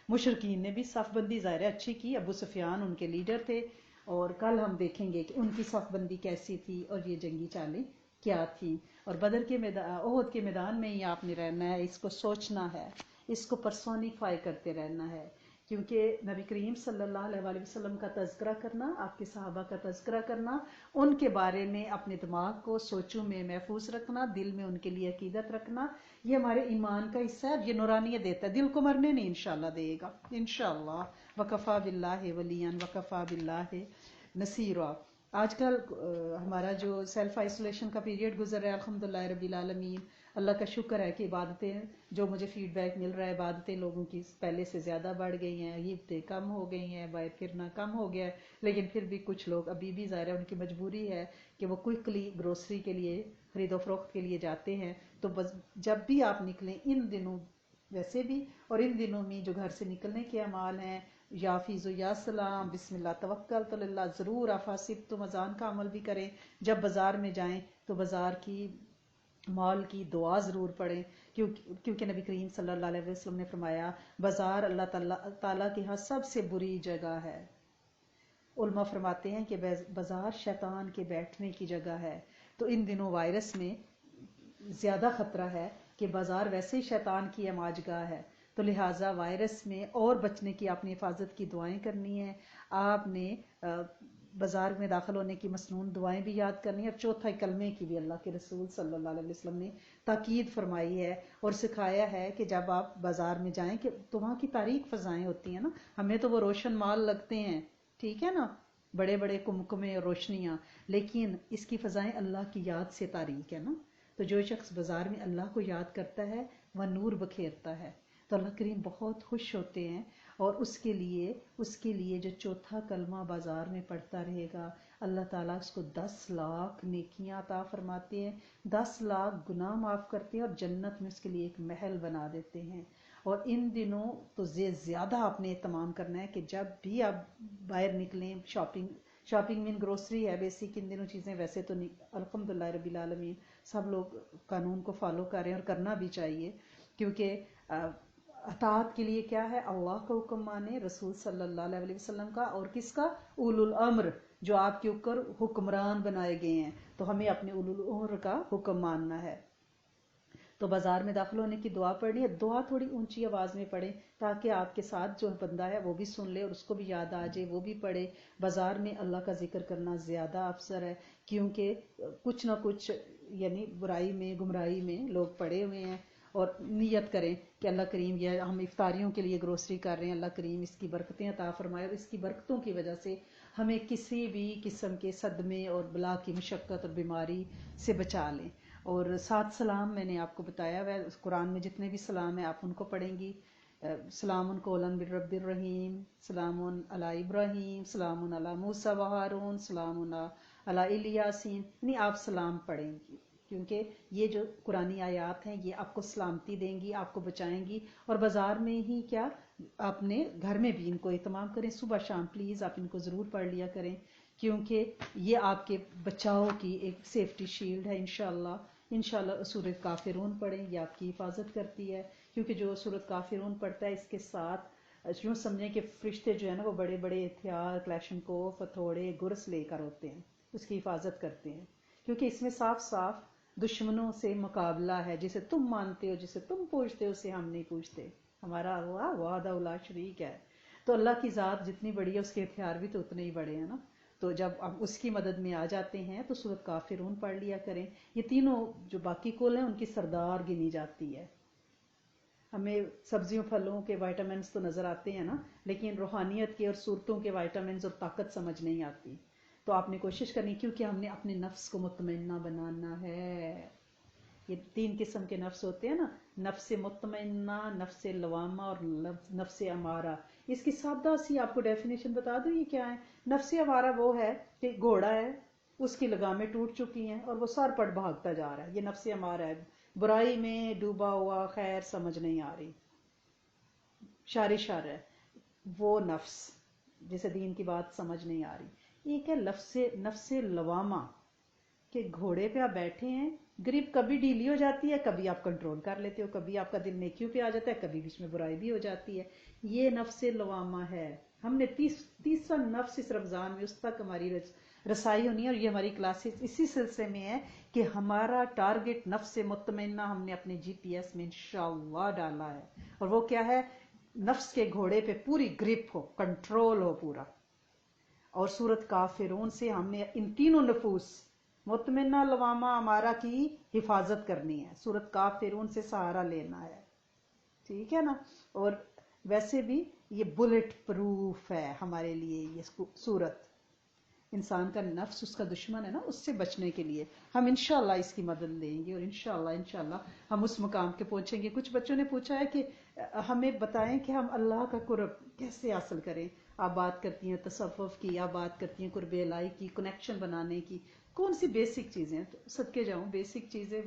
مشرکین نے بھی صف بندی ظاہر اچھی کی، ابو سفیان ان کے لیڈر تھے، اور کل ہم دیکھیں گے کہ ان کی صف بندی کیسی تھی اور یہ جنگی چالیں کیا تھی۔ اور بدر کے میدان، احد کے میدان میں ہی آپ نے رہنا ہے، اس کو سوچنا ہے، اس کو پرسونیفائی کرتے رہنا ہے، کیونکہ نبی کریم صلی اللہ علیہ وسلم کا تذکرہ کرنا، آپ کے صحابہ کا تذکرہ کرنا، ان کے بارے میں اپنے دماغ کو سوچوں میں محفوظ رکھنا، دل میں ان کے لیے عقیدت رکھنا، یہ ہمارے ایمان کا حصہ ہے، یہ نورانیت دیتا ہے، دل کو مرنے نہیں انشاءاللہ دے گا انشاءاللہ۔ وکفا باللہ ولیاً وکفا باللہ نصیرا۔ آج کل ہمارا جو سیلف آئسولیشن کا پیریڈ گزر رہا ہے الحمدللہ رب العالمین، اللہ کا شکر ہے کہ عبادتیں جو مجھے فیڈ بیک مل رہا ہے عبادتیں لوگوں کی پہلے سے زیادہ بڑھ گئی ہیں، عبادتیں کم ہو گئی ہیں، باہر پھرنا کم ہو گیا ہے، لیکن پھر بھی کچھ لوگ ابھی بھی ظاہر ہے ان کی مجبوری ہے کہ وہ کوئکلی گروسری کے لیے خرید و فروخت کے لیے جاتے ہیں. تو بس جب بھی آپ نکلیں ان دنوں ویسے بھی اور ان دنوں میں جو گھر سے نکلنے کے اعمال ہیں، یا فیض و یا سلام، بسم اللہ توکلت علی اللہ، ضرور افاسب تم اذان کا عمل بھی کریں. جب بازار میں جائیں تو بازار کی مال کی دعا ضرور پڑھیں، کیونکہ نبی کریم صلی اللہ علیہ وسلم نے فرمایا بازار اللہ تعالیٰ کے ہاں سب سے بری جگہ ہے. علماء فرماتے ہیں کہ بازار شیطان کے بیٹھنے کی جگہ ہے. تو ان دنوں وائرس میں زیادہ خطرہ ہے کہ بازار ویسے ہی شیطان کی اماج گاہ ہے، تو لہٰذا وائرس میں اور بچنے کی آپ نے حفاظت کی دعائیں کرنی ہیں. آپ نے بازار میں داخل ہونے کی مسنون دعائیں بھی یاد کرنی ہے، اور چوتھا کلمے کی بھی اللہ کے رسول صلی اللہ علیہ وسلم نے تاکید فرمائی ہے اور سکھایا ہے کہ جب آپ بازار میں جائیں کہ تو وہاں کی تاریک فضائیں ہوتی ہیں نا، ہمیں تو وہ روشن مال لگتے ہیں، ٹھیک ہے نا، بڑے بڑے کمکمے اور روشنیاں، لیکن اس کی فضائیں اللہ کی یاد سے تاریک ہے نا. تو جو شخص بازار میں اللہ کو یاد کرتا ہے وہ نور بکھیرتا ہے. تو اللہ کریم بہت خوش ہوتے ہیں، اور اس کے لیے جو چوتھا کلمہ بازار میں پڑھتا رہے گا اللہ تعالیٰ اس کو 10 لاکھ نیکیاں عطا فرماتے ہیں، 10 لاکھ گناہ معاف کرتے ہیں، اور جنت میں اس کے لیے ایک محل بنا دیتے ہیں. اور ان دنوں تو زیادہ آپ نے اہتمام کرنا ہے کہ جب بھی آپ باہر نکلیں، شاپنگ میں گروسری ہے بیسک، ان دنوں چیزیں ویسے تو الحمدللہ رب العالمین سب لوگ قانون کو فالو کر رہے ہیں اور کرنا بھی چاہیے، کیونکہ اطاعت کے لیے کیا ہے، اللہ کا حکم مانے، رسول صلی اللہ علیہ وسلم کا، اور کس کا، اولو الامر جو آپ کے اوپر حکمران بنائے گئے ہیں، تو ہمیں اپنے اولو الامر کا حکم ماننا ہے. تو بازار میں داخل ہونے کی دعا پڑھنی ہے، دعا تھوڑی اونچی آواز میں پڑھیں تاکہ آپ کے ساتھ جو بندہ ہے وہ بھی سن لے اور اس کو بھی یاد آ جائے، وہ بھی پڑھے. بازار میں اللہ کا ذکر کرنا زیادہ افضل ہے، کیونکہ کچھ نہ کچھ یعنی برائی میں گمراہی میں لوگ پڑے ہوئے ہیں. اور نیت کریں کہ اللہ کریم یہ ہم افطاریوں کے لیے گروسری کر رہے ہیں، اللہ کریم اس کی برکتیں عطا فرمائے، اور اس کی برکتوں کی وجہ سے ہمیں کسی بھی قسم کے صدمے اور بلا کی مشقت اور بیماری سے بچا لیں. اور 7 سلام میں نے آپ کو بتایا ہے، قرآن میں جتنے بھی سلام ہیں آپ ان کو پڑھیں گی. سلام قولاً من رب الرحیم، سلام علی ابراہیم، سلام علی موسیٰ و ہارون، سلام علی الیاسین، یعنی آپ سلام پڑھیں گی، کیونکہ یہ جو قرآنی آیات ہیں یہ آپ کو سلامتی دیں گی، آپ کو بچائیں گی. اور بازار میں ہی کیا، اپنے گھر میں بھی ان کو اہتمام کریں، صبح شام پلیز آپ ان کو ضرور پڑھ لیا کریں، کیونکہ یہ آپ کے بچاؤ کی ایک سیفٹی شیلڈ ہے. انشاءاللہ سورۃ کافرون پڑھیں، یہ آپ کی حفاظت کرتی ہے، کیونکہ جو سورۃ کافرون پڑھتا ہے اس کے ساتھ یوں سمجھیں کہ فرشتے جو ہیں نا وہ بڑے بڑے ہتھیار، کلیشنکوف، ہتھوڑے، گرس لے کر ہوتے ہیں، اس کی حفاظت کرتے ہیں، کیونکہ اس میں صاف صاف دشمنوں سے مقابلہ ہے. جسے تم مانتے ہو، جسے تم پوچھتے ہو، اسے ہم نہیں پوچھتے، ہمارا ہوا وحدہ لا شریک ہے. تو اللہ کی ذات جتنی بڑی ہے اس کے ہتھیار بھی تو اتنے ہی بڑے ہیں نا. تو جب ہم اس کی مدد میں آ جاتے ہیں تو سورۃ کافرون پڑھ لیا کریں. یہ تینوں جو باقی کل ہیں ان کی سردار گنی جاتی ہے. ہمیں سبزیوں پھلوں کے وائٹامنس تو نظر آتے ہیں نا، لیکن روحانیت کے اور صورتوں کے وائٹامنس اور طاقت سمجھ نہیں آتی. تو آپ نے کوشش کرنی، کیونکہ ہم نے اپنے نفس کو مطمئنہ بنانا ہے. یہ 3 قسم کے نفس ہوتے ہیں نا، نفس مطمئنہ، نفس لوامہ اور نفس امارہ. اس کی سادہ سی آپ کو ڈیفینیشن بتا دوں یہ کیا ہے. نفس امارہ وہ ہے کہ گھوڑا ہے، اس کی لگامیں ٹوٹ چکی ہیں اور وہ سر پٹ بھاگتا جا رہا ہے، یہ نفس امارہ ہے. برائی میں ڈوبا ہوا، خیر سمجھ نہیں آ رہی، شر ہے وہ نفس جسے دین کی بات سمجھ نہیں آ رہی. ایک ہے نفس لوامہ کہ گھوڑے پہ آپ بیٹھے ہیں، گریپ کبھی ڈھیلی ہو جاتی ہے، کبھی آپ کنٹرول کر لیتے ہو، کبھی آپ کا دل نیکیوں پہ آ جاتا ہے، کبھی بیچ میں برائی بھی ہو جاتی ہے. یہ نفس لوامہ ہے. ہم نے تیسرا نفس اس رمضان میں اس تک ہماری رسائی ہونی ہے، اور یہ ہماری کلاسز اسی سلسلے میں ہے کہ ہمارا ٹارگٹ نفس مطمئنہ ہم نے اپنے GPS میں انشاءاللہ ڈالا ہے. اور وہ کیا ہے، نفس کے گھوڑے پہ پوری گرپ ہو، کنٹرول ہو پورا. اور سورۃ کافرون سے ہم نے ان تینوں نفوس مطمئنہ لوامہ ہمارا کی حفاظت کرنی ہے. سورۃ کافرون سے سہارا لینا ہے، ٹھیک ہے نا. اور ویسے بھی یہ بلٹ پروف ہے ہمارے لیے یہ سورت. انسان کا نفس اس کا دشمن ہے نا، اس سے بچنے کے لیے ہم انشاءاللہ اس کی مدد لیں گے، اور انشاءاللہ ہم اس مقام کے پہنچیں گے۔ کچھ بچوں نے پوچھا ہے کہ ہمیں بتائیں کہ ہم اللہ کا قرب کیسے حاصل کریں۔ آپ بات کرتی ہیں تصوف کی، آپ بات کرتی ہیں قرب الہی کی، کنیکشن بنانے کی، کون سی بیسک چیزیں؟ تو صدقے جاؤں بیسک چیزیں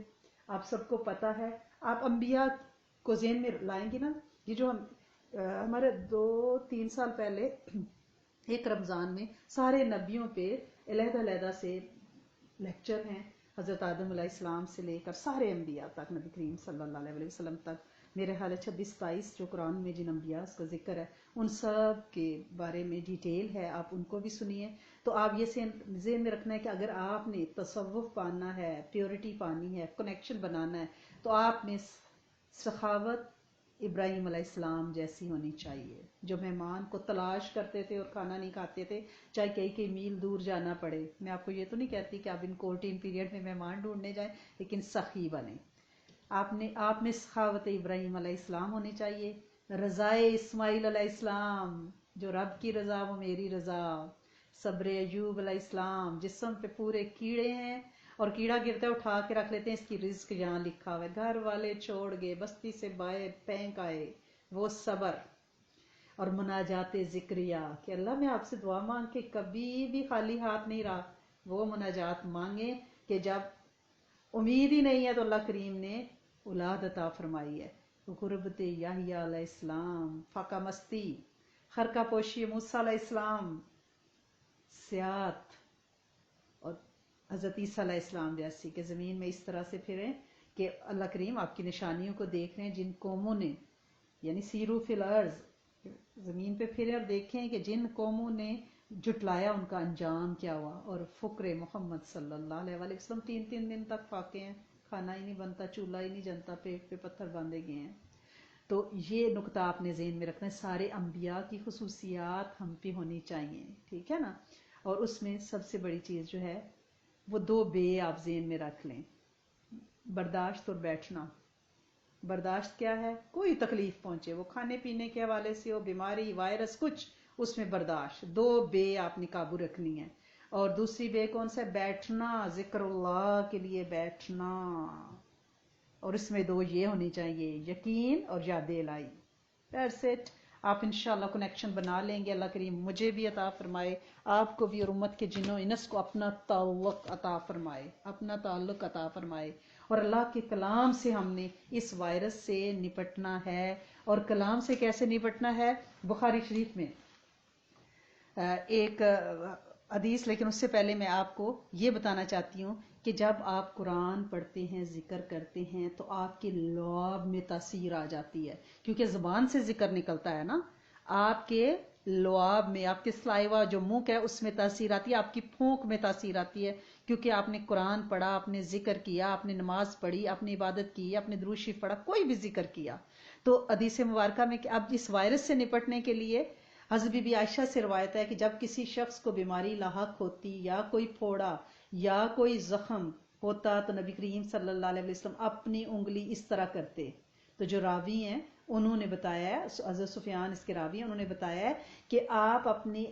آپ سب کو پتا ہے۔ آپ انبیاء کو ذہن میں لائیں گے نا، یہ جو ہمارے 2-3 سال پہلے ایک رمضان میں سارے نبیوں پہ علیحدہ علیحدہ سے لیکچر ہیں، حضرت آدم علیہ السلام سے لے کر سارے انبیاء تک، نبی کریم صلی اللہ علیہ وسلم تک، میرے خیال ہے 26-27 جو قرآن میں جن انبیاء کا ذکر ہے ان سب کے بارے میں ڈیٹیل ہے، آپ ان کو بھی سنیے۔ تو آپ یہ ذہن میں رکھنا ہے کہ اگر آپ نے تصوف پانا ہے، پیورٹی پانی ہے، کنیکشن بنانا ہے، تو آپ نے سخاوت ابراہیم علیہ السلام جیسی ہونی چاہیے، جو مہمان کو تلاش کرتے تھے اور کھانا نہیں کھاتے تھے، چاہے کئی میل دور جانا پڑے۔ میں آپ کو یہ تو نہیں کہتی کہ آپ ان کوارنٹین پیریڈ میں مہمان ڈھونڈنے جائیں، لیکن سخی بنیں۔ آپ میں سخاوت ابراہیم علیہ السلام ہونی چاہیے، رضائے اسماعیل علیہ السلام، جو رب کی رضا وہ میری رضا، صبر ایوب علیہ السلام، جسم پہ پورے کیڑے ہیں اور کیڑا گرتا ہے اٹھا کے رکھ لیتے ہیں، اس کی رزق یہاں لکھا ہوا ہے، گھر والے چھوڑ گئے، بستی سے باہر پھینک آئے، وہ صبر۔ اور مناجات ذکریہ کہ اللہ میں آپ سے دعا مانگ کے کبھی بھی خالی ہاتھ نہیں رہا، وہ مناجات مانگے کہ جب امید ہی نہیں ہے تو اللہ کریم نے اولاد عطا فرمائی ہے۔ غربت یحییٰ علیہ السلام، فاقہ مستی، خرقہ پوشی موسیٰ علیہ السلام، سیاحت، اور حضرت عیسیٰ علیہ السلام جیسی کہ زمین میں اس طرح سے پھریں کہ اللہ کریم آپ کی نشانیوں کو دیکھ رہے ہیں، جن قوموں نے یعنی سیرو فی الارض، زمین پہ پھریں اور دیکھیں کہ جن قوموں نے جھٹلایا ان کا انجام کیا ہوا۔ اور فقر محمد صلی اللہ علیہ وسلم 3 دن تک فاقے ہیں، کھانا ہی نہیں بنتا، چولہا ہی نہیں جلتا، پیٹ پہ پتھر باندھے گئے ہیں۔ تو یہ نقطہ آپ نے ذہن میں رکھنا ہے، سارے انبیاء کی خصوصیات ہم پہ ہونی چاہیے، ٹھیک ہے نا۔ اور اس میں سب سے بڑی چیز جو ہے وہ 2 بے آپ ذہن میں رکھ لیں، برداشت اور بیٹھنا۔ برداشت کیا ہے؟ کوئی تکلیف پہنچے، وہ کھانے پینے کے حوالے سے ہو، بیماری، وائرس، کچھ، اس میں برداشت۔ 2 بے آپ نے قابو رکھنی ہے۔ اور دوسری بے کون سا ہے؟ بیٹھنا، ذکر اللہ کے لیے بیٹھنا، اور اس میں 2 یہ ہونی چاہیے، یقین اور یاد الہی۔ That's it. آپ انشاءاللہ کنیکشن بنا لیں گے، اللہ کریم مجھے بھی عطا فرمائے، آپ کو بھی، اور امت کے جنوں انس کو اپنا تعلق عطا فرمائے، اپنا تعلق عطا فرمائے۔ اور اللہ کے کلام سے ہم نے اس وائرس سے نپٹنا ہے۔ اور کلام سے کیسے نپٹنا ہے؟ بخاری شریف میں ایک حدیث، لیکن اس سے پہلے میں آپ کو یہ بتانا چاہتی ہوں کہ جب آپ قرآن پڑھتے ہیں، ذکر کرتے ہیں، تو آپ کے لعاب میں تاثیر آ جاتی ہے، کیونکہ زبان سے ذکر نکلتا ہے نا، آپ کے لعاب میں، آپ کے سلائیوا جو منہ کا ہے اس میں تاثیر آتی ہے، آپ کی پھونک میں تاثیر آتی ہے، کیونکہ آپ نے قرآن پڑھا، آپ نے ذکر کیا، آپ نے نماز پڑھی، آپ نے عبادت کی، آپ نے درود شریف پڑھا، کوئی بھی ذکر کیا۔ تو حدیث مبارکہ میں کہ اب اس وائرس سے نپٹنے کے لیے حضرت بی بی عائشہ سے روایت ہے کہ جب کسی شخص کو بیماری لاحق ہوتی، یا کوئی پھوڑا یا کوئی زخم ہوتا، تو نبی کریم صلی اللہ علیہ وسلم اپنی انگلی اس طرح کرتے۔ تو جو راوی ہیں انہوں نے بتایا ہے، حضرت سفیان اس کے راوی ہیں، انہوں نے بتایا ہے کہ آپ اپنی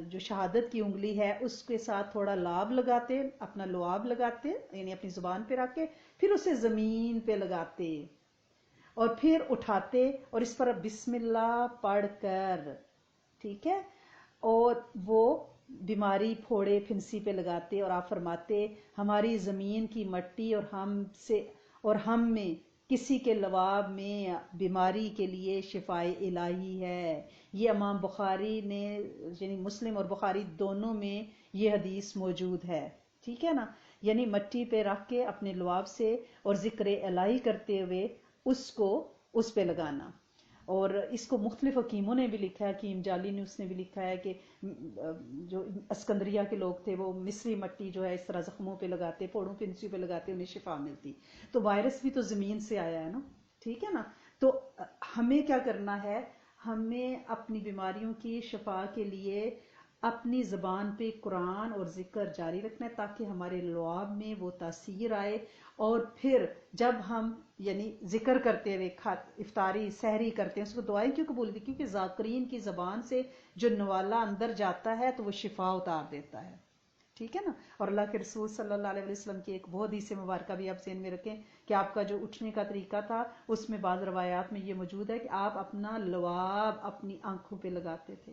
جو شہادت کی انگلی ہے اس کے ساتھ تھوڑا لعاب لگاتے، اپنا لعاب لگاتے، یعنی اپنی زبان پہ رکھ کے پھر اسے زمین پہ لگاتے اور پھر اٹھاتے اور اس پر بسم اللہ پڑھ کر، ٹھیک ہے، اور وہ بیماری پھوڑے پھنسی پہ لگاتے، اور آپ فرماتے ہماری زمین کی مٹی اور ہم میں کسی کے لعاب میں بیماری کے لیے شفائے الہی ہے۔ یہ امام بخاری نے، یعنی مسلم اور بخاری دونوں میں یہ حدیث موجود ہے، ٹھیک ہے نا۔ یعنی مٹی پہ رکھ کے اپنے لعاب سے اور ذکر الہی کرتے ہوئے اس پہ لگانا۔ اور اس کو مختلف حکیموں نے بھی لکھا ہے، حکیم جالی نے اس نے بھی لکھا ہے کہ جو اسکندریہ کے لوگ تھے وہ مصری مٹی جو ہے اس طرح زخموں پہ لگاتے، پھوڑوں پھنسیوں پہ لگاتے، انہیں شفا ملتی۔ تو وائرس بھی تو زمین سے آیا ہے نا، ٹھیک ہے نا۔ تو ہمیں کیا کرنا ہے؟ ہمیں اپنی بیماریوں کی شفا کے لیے اپنی زبان پہ قرآن اور ذکر جاری رکھنا ہے، تاکہ ہمارے لعاب میں وہ تاثیر آئے، اور پھر جب ہم یعنی ذکر کرتے ہوئے افطاری سحری کرتے ہیں، اس کو دعائیں کیوں قبول ہوتی؟ کیونکہ ذاکرین کی زبان سے جو نوالا اندر جاتا ہے تو وہ شفا اتار دیتا ہے۔ ٹھیک ہے نا. اور اللہ کے رسول صلی اللہ علیہ وسلم کی ایک بہت حدیث مبارکہ بھی آپ ذہن میں رکھیں کہ آپ کا جو اٹھنے کا طریقہ تھا اس میں بعض روایات میں یہ موجود ہے کہ آپ اپنا لعاب اپنی آنکھوں پہ لگاتے تھے.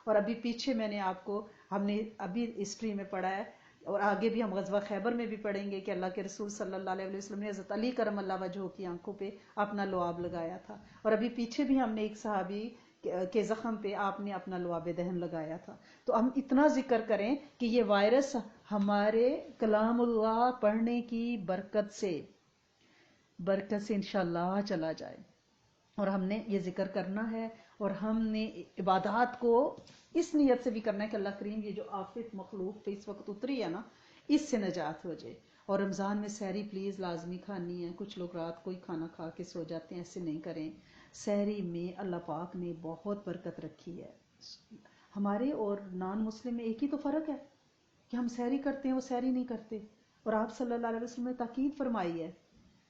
اور ابھی پیچھے میں نے آپ کو ہم نے ابھی ہسٹری میں پڑھا ہے اور آگے بھی ہم غزوہ خیبر میں بھی پڑھیں گے کہ اللہ کے رسول صلی اللہ علیہ وسلم نے حضرت علی کرم اللہ وجہہ کی آنکھوں پہ اپنا لعاب لگایا تھا. اور ابھی پیچھے بھی ہم نے ایک صحابی کے زخم پہ آپ نے اپنا لعاب دہن لگایا تھا. تو ہم اتنا ذکر کریں کہ یہ وائرس ہمارے کلام اللہ پڑھنے کی برکت سے انشاءاللہ چلا جائے. اور ہم نے یہ ذکر کرنا ہے اور ہم نے عبادات کو اس نیت سے بھی کرنا ہے کہ اللہ کریم یہ جو آفت مخلوق پہ اس وقت اتری ہے نا اس سے نجات ہو جائے. اور رمضان میں سحری پلیز لازمی کھانی ہے. کچھ لوگ رات کو ہی کھانا کھا کے سو جاتے ہیں, ایسے نہیں کریں. سحری میں اللہ پاک نے بہت برکت رکھی ہے. ہمارے اور نان مسلم میں ایک ہی تو فرق ہے کہ ہم سحری کرتے ہیں وہ سحری نہیں کرتے. اور آپ صلی اللہ علیہ وسلم نے تاکید فرمائی ہے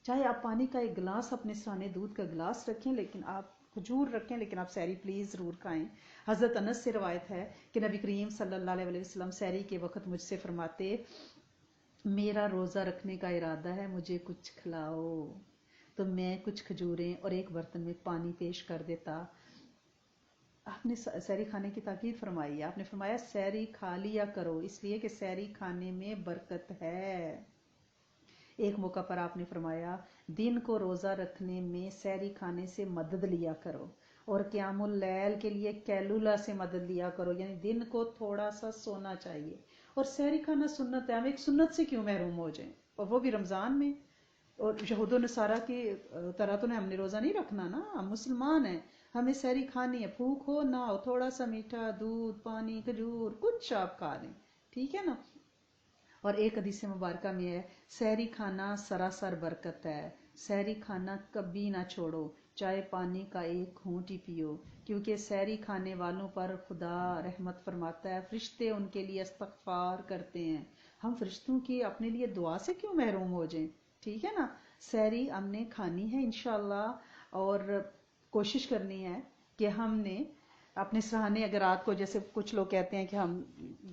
چاہے آپ پانی کا ایک گلاس اپنے سامنے دودھ کا گلاس رکھیں لیکن آپ کھجور رکھیں لیکن آپ سحری پلیز ضرور کھائیں. حضرت انس سے روایت ہے کہ نبی کریم صلی اللہ علیہ وسلم سحری کے وقت مجھ سے فرماتے میرا روزہ رکھنے کا ارادہ ہے, مجھے کچھ کھلاؤ. تو میں کچھ کھجوریں اور ایک برتن میں پانی پیش کر دیتا. آپ نے سحری کھانے کی تاکید فرمائی ہے. آپ نے فرمایا سحری کھا لیا کرو اس لیے کہ سحری کھانے میں برکت ہے. ایک موقع پر آپ نے فرمایا دن کو روزہ رکھنے میں سحری کھانے سے مدد لیا کرو اور قیام اللیل کے لیے کیلولا سے مدد لیا کرو, یعنی دن کو تھوڑا سا سونا چاہیے. اور سحری کھانا سنت ہے, ہم ایک سنت سے کیوں محروم ہو جائیں اور وہ بھی رمضان میں. اور یہود و نصارہ کی طرح تو ہم نے روزہ نہیں رکھنا نا, ہم مسلمان ہیں, ہمیں سحری کھانی ہے. بھوک ہو نہ ہو تھوڑا سا میٹھا دودھ پانی کھجور کچھ آپ کھا لیں, ٹھیک ہے نا. اور ایک حدیث مبارکہ میں ہے سحری کھانا سراسر برکت ہے, سحری کھانا کبھی نہ چھوڑو, چائے پانی کا ایک گھونٹ ہی پیو, کیونکہ سحری کھانے والوں پر خدا رحمت فرماتا ہے, فرشتے ان کے لیے استغفار کرتے ہیں. ہم فرشتوں کی اپنے لیے دعا سے کیوں محروم ہو جائیں, ٹھیک ہے نا. سحری ہم نے کھانی ہے انشاءاللہ اور کوشش کرنی ہے کہ ہم نے اپنے سراہنے اگر رات کو جیسے کچھ لوگ کہتے ہیں کہ ہم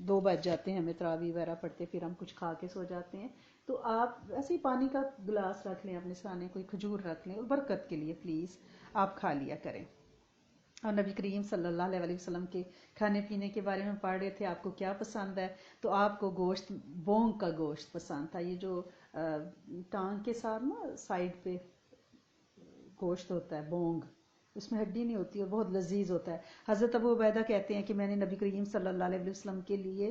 2 بج جاتے ہیں ہمیں تراویح وغیرہ پڑھتے پھر ہم کچھ کھا کے سو جاتے ہیں, تو آپ ایسے ہی پانی کا گلاس رکھ لیں اپنے سراہنے, کوئی کھجور رکھ لیں اور برکت کے لیے پلیز آپ کھا لیا کریں. اور نبی کریم صلی اللہ علیہ وسلم کے کھانے پینے کے بارے میں پڑھ رہے تھے آپ کو کیا پسند ہے, تو آپ کو گوشت بونگ کا گوشت پسند تھا. یہ جو ٹانگ کے ساتھ نا سائڈ پہ گوشت ہوتا ہے بونگ, اس میں ہڈی نہیں ہوتی اور بہت لذیذ ہوتا ہے. حضرت ابو عبیدہ کہتے ہیں کہ میں نے نبی کریم صلی اللہ علیہ وسلم کے لیے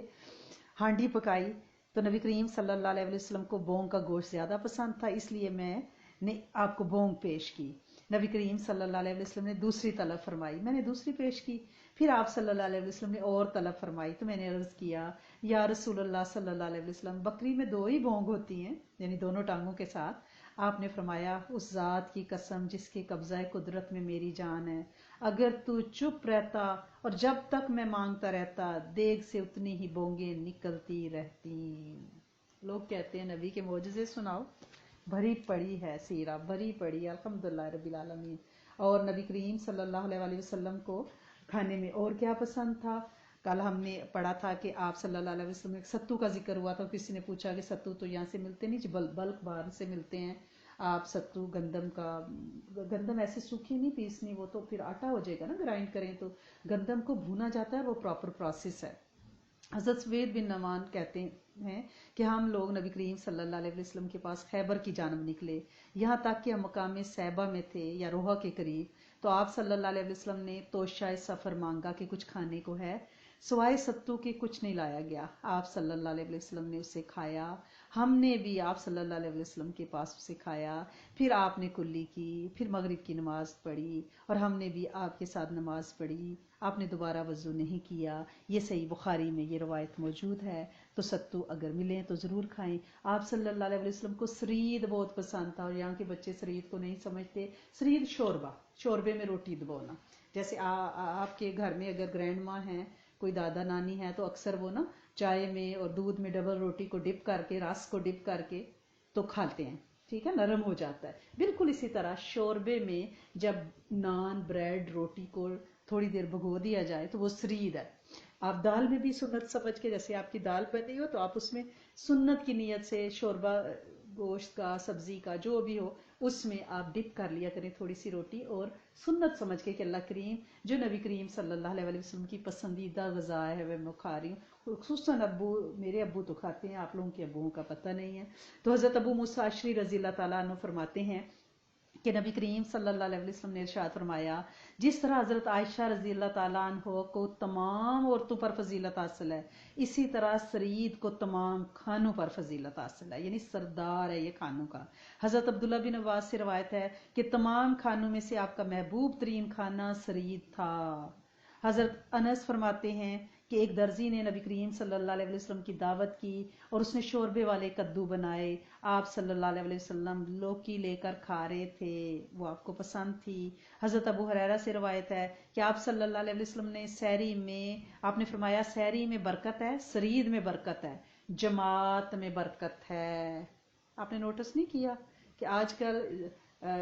ہانڈی پکائی تو نبی کریم صلی اللہ علیہ وسلم کو بونگ کا گوشت زیادہ پسند تھا, اس لیے میں نے آپ کو بونگ پیش کی. نبی کریم صلی اللہ علیہ وسلم نے دوسری طلب فرمائی, میں نے دوسری پیش کی. پھر آپ صلی اللہ علیہ وسلم نے اور طلب فرمائی تو میں نے عرض کیا یا رسول اللہ صلی اللہ علیہ وسلم بکری میں 2 ہی بونگ ہوتی ہیں, یعنی دونوں ٹانگوں کے ساتھ. آپ نے فرمایا اس ذات کی قسم جس کے قبضہ قدرت میں میری جان ہے, اگر تو چپ رہتا اور جب تک میں مانگتا رہتا دیگ سے اتنی ہی بونگیں نکلتی رہتی. لوگ کہتے ہیں نبی کے معجزے سناؤ, بھری پڑی ہے سیرہ, بھری پڑی الحمدللہ رب العالمین. اور نبی کریم صلی اللہ علیہ وسلم کو کھانے میں اور کیا پسند تھا, کل ہم نے پڑھا تھا کہ آپ صلی اللہ علیہ وسلم ستو کا ذکر ہوا تھا. کسی نے پوچھا کہ ستو تو یہاں سے ملتے نہیں, بلک باہر سے ملتے ہیں. آپ ستو گندم کا, گندم ایسے سوکھی نہیں پیسنی, وہ تو پھر آٹا ہو جائے گا نا گرائنڈ کریں تو. گندم کو بھونا جاتا ہے, وہ پراپر پروسیس ہے. حضرت سوید بن نعمان کہتے ہیں کہ ہم لوگ نبی کریم صلی اللہ علیہ وسلم کے پاس خیبر کی جانب نکلے, یہاں تک کہ ہم مقام صیبہ میں تھے یا روحا کے قریب. تو آپ صلی اللہ علیہ وسلم نے توشہ سفر مانگا کہ کچھ کھانے کو ہے, سوائے ستو کے کچھ نہیں لایا گیا. آپ صلی اللہ علیہ وسلم نے اسے کھایا, ہم نے بھی آپ صلی اللہ علیہ وسلم کے پاس اسے کھایا. پھر آپ نے کلی کی, پھر مغرب کی نماز پڑھی اور ہم نے بھی آپ کے ساتھ نماز پڑھی. آپ نے دوبارہ وضو نہیں کیا. یہ صحیح بخاری میں یہ روایت موجود ہے. تو ستو اگر ملیں تو ضرور کھائیں. آپ صلی اللہ علیہ وسلم کو سرید بہت پسند تھا, اور یہاں کے بچے سرید کو نہیں سمجھتے. سرید شوربہ, شوربے میں روٹی دبونا. جیسے آپ کے گھر میں اگر گرینڈ ماں ہیں, کوئی دادا نانی ہے, تو اکثر وہ نا چائے میں اور دودھ میں ڈبل روٹی کو ڈپ کر کے, رس کو ڈپ کر کے تو کھاتے ہیں, ٹھیک ہے, نرم ہو جاتا ہے. بالکل اسی طرح شوربے میں جب نان بریڈ روٹی کو تھوڑی دیر بھگو دیا جائے تو وہ سرید ہے. آپ دال میں بھی سنت سمجھ کے، جیسے آپ کی دال بنی ہو تو آپ اس میں سنت کی نیت سے شوربہ گوشت کا، سبزی کا، جو بھی ہو، اس میں آپ ڈپ کر لیا کریں تھوڑی سی روٹی، اور سنت سمجھ کے کہ اللہ کریم جو نبی کریم صلی اللہ علیہ وسلم کی پسندیدہ غذا ہے وہ میں کھا رہی ہوں. خصوصاً ابو، میرے ابو تو کھاتے ہیں، آپ لوگوں کے ابوؤں کا پتہ نہیں ہے. تو حضرت ابو موسیٰ اشعری رضی اللہ تعالیٰ عنہ فرماتے ہیں کہ نبی کریم صلی اللہ علیہ وسلم نے ارشاد فرمایا، جس طرح حضرت عائشہ رضی اللہ تعالیٰ عنہ کو تمام عورتوں پر فضیلت حاصل ہے، اسی طرح سرید کو تمام کھانوں پر فضیلت حاصل ہے، یعنی سردار ہے یہ کھانوں کا. حضرت عبداللہ بن عباس سے روایت ہے کہ تمام کھانوں میں سے آپ کا محبوب ترین کھانا سرید تھا. حضرت انس فرماتے ہیں کہ ایک درزی نے نبی کریم صلی اللہ علیہ وسلم کی دعوت کی اور اس نے شوربے والے کدو بنائے. آپ صلی اللہ علیہ وسلم لوکی لے کر کھا رہے تھے، وہ آپ کو پسند تھی. حضرت ابو ہریرہ سے روایت ہے کہ آپ صلی اللہ علیہ وسلم نے سحری میں، آپ نے فرمایا سحری میں برکت ہے، سرید میں برکت ہے، جماعت میں برکت ہے. آپ نے نوٹس نہیں کیا کہ آج کل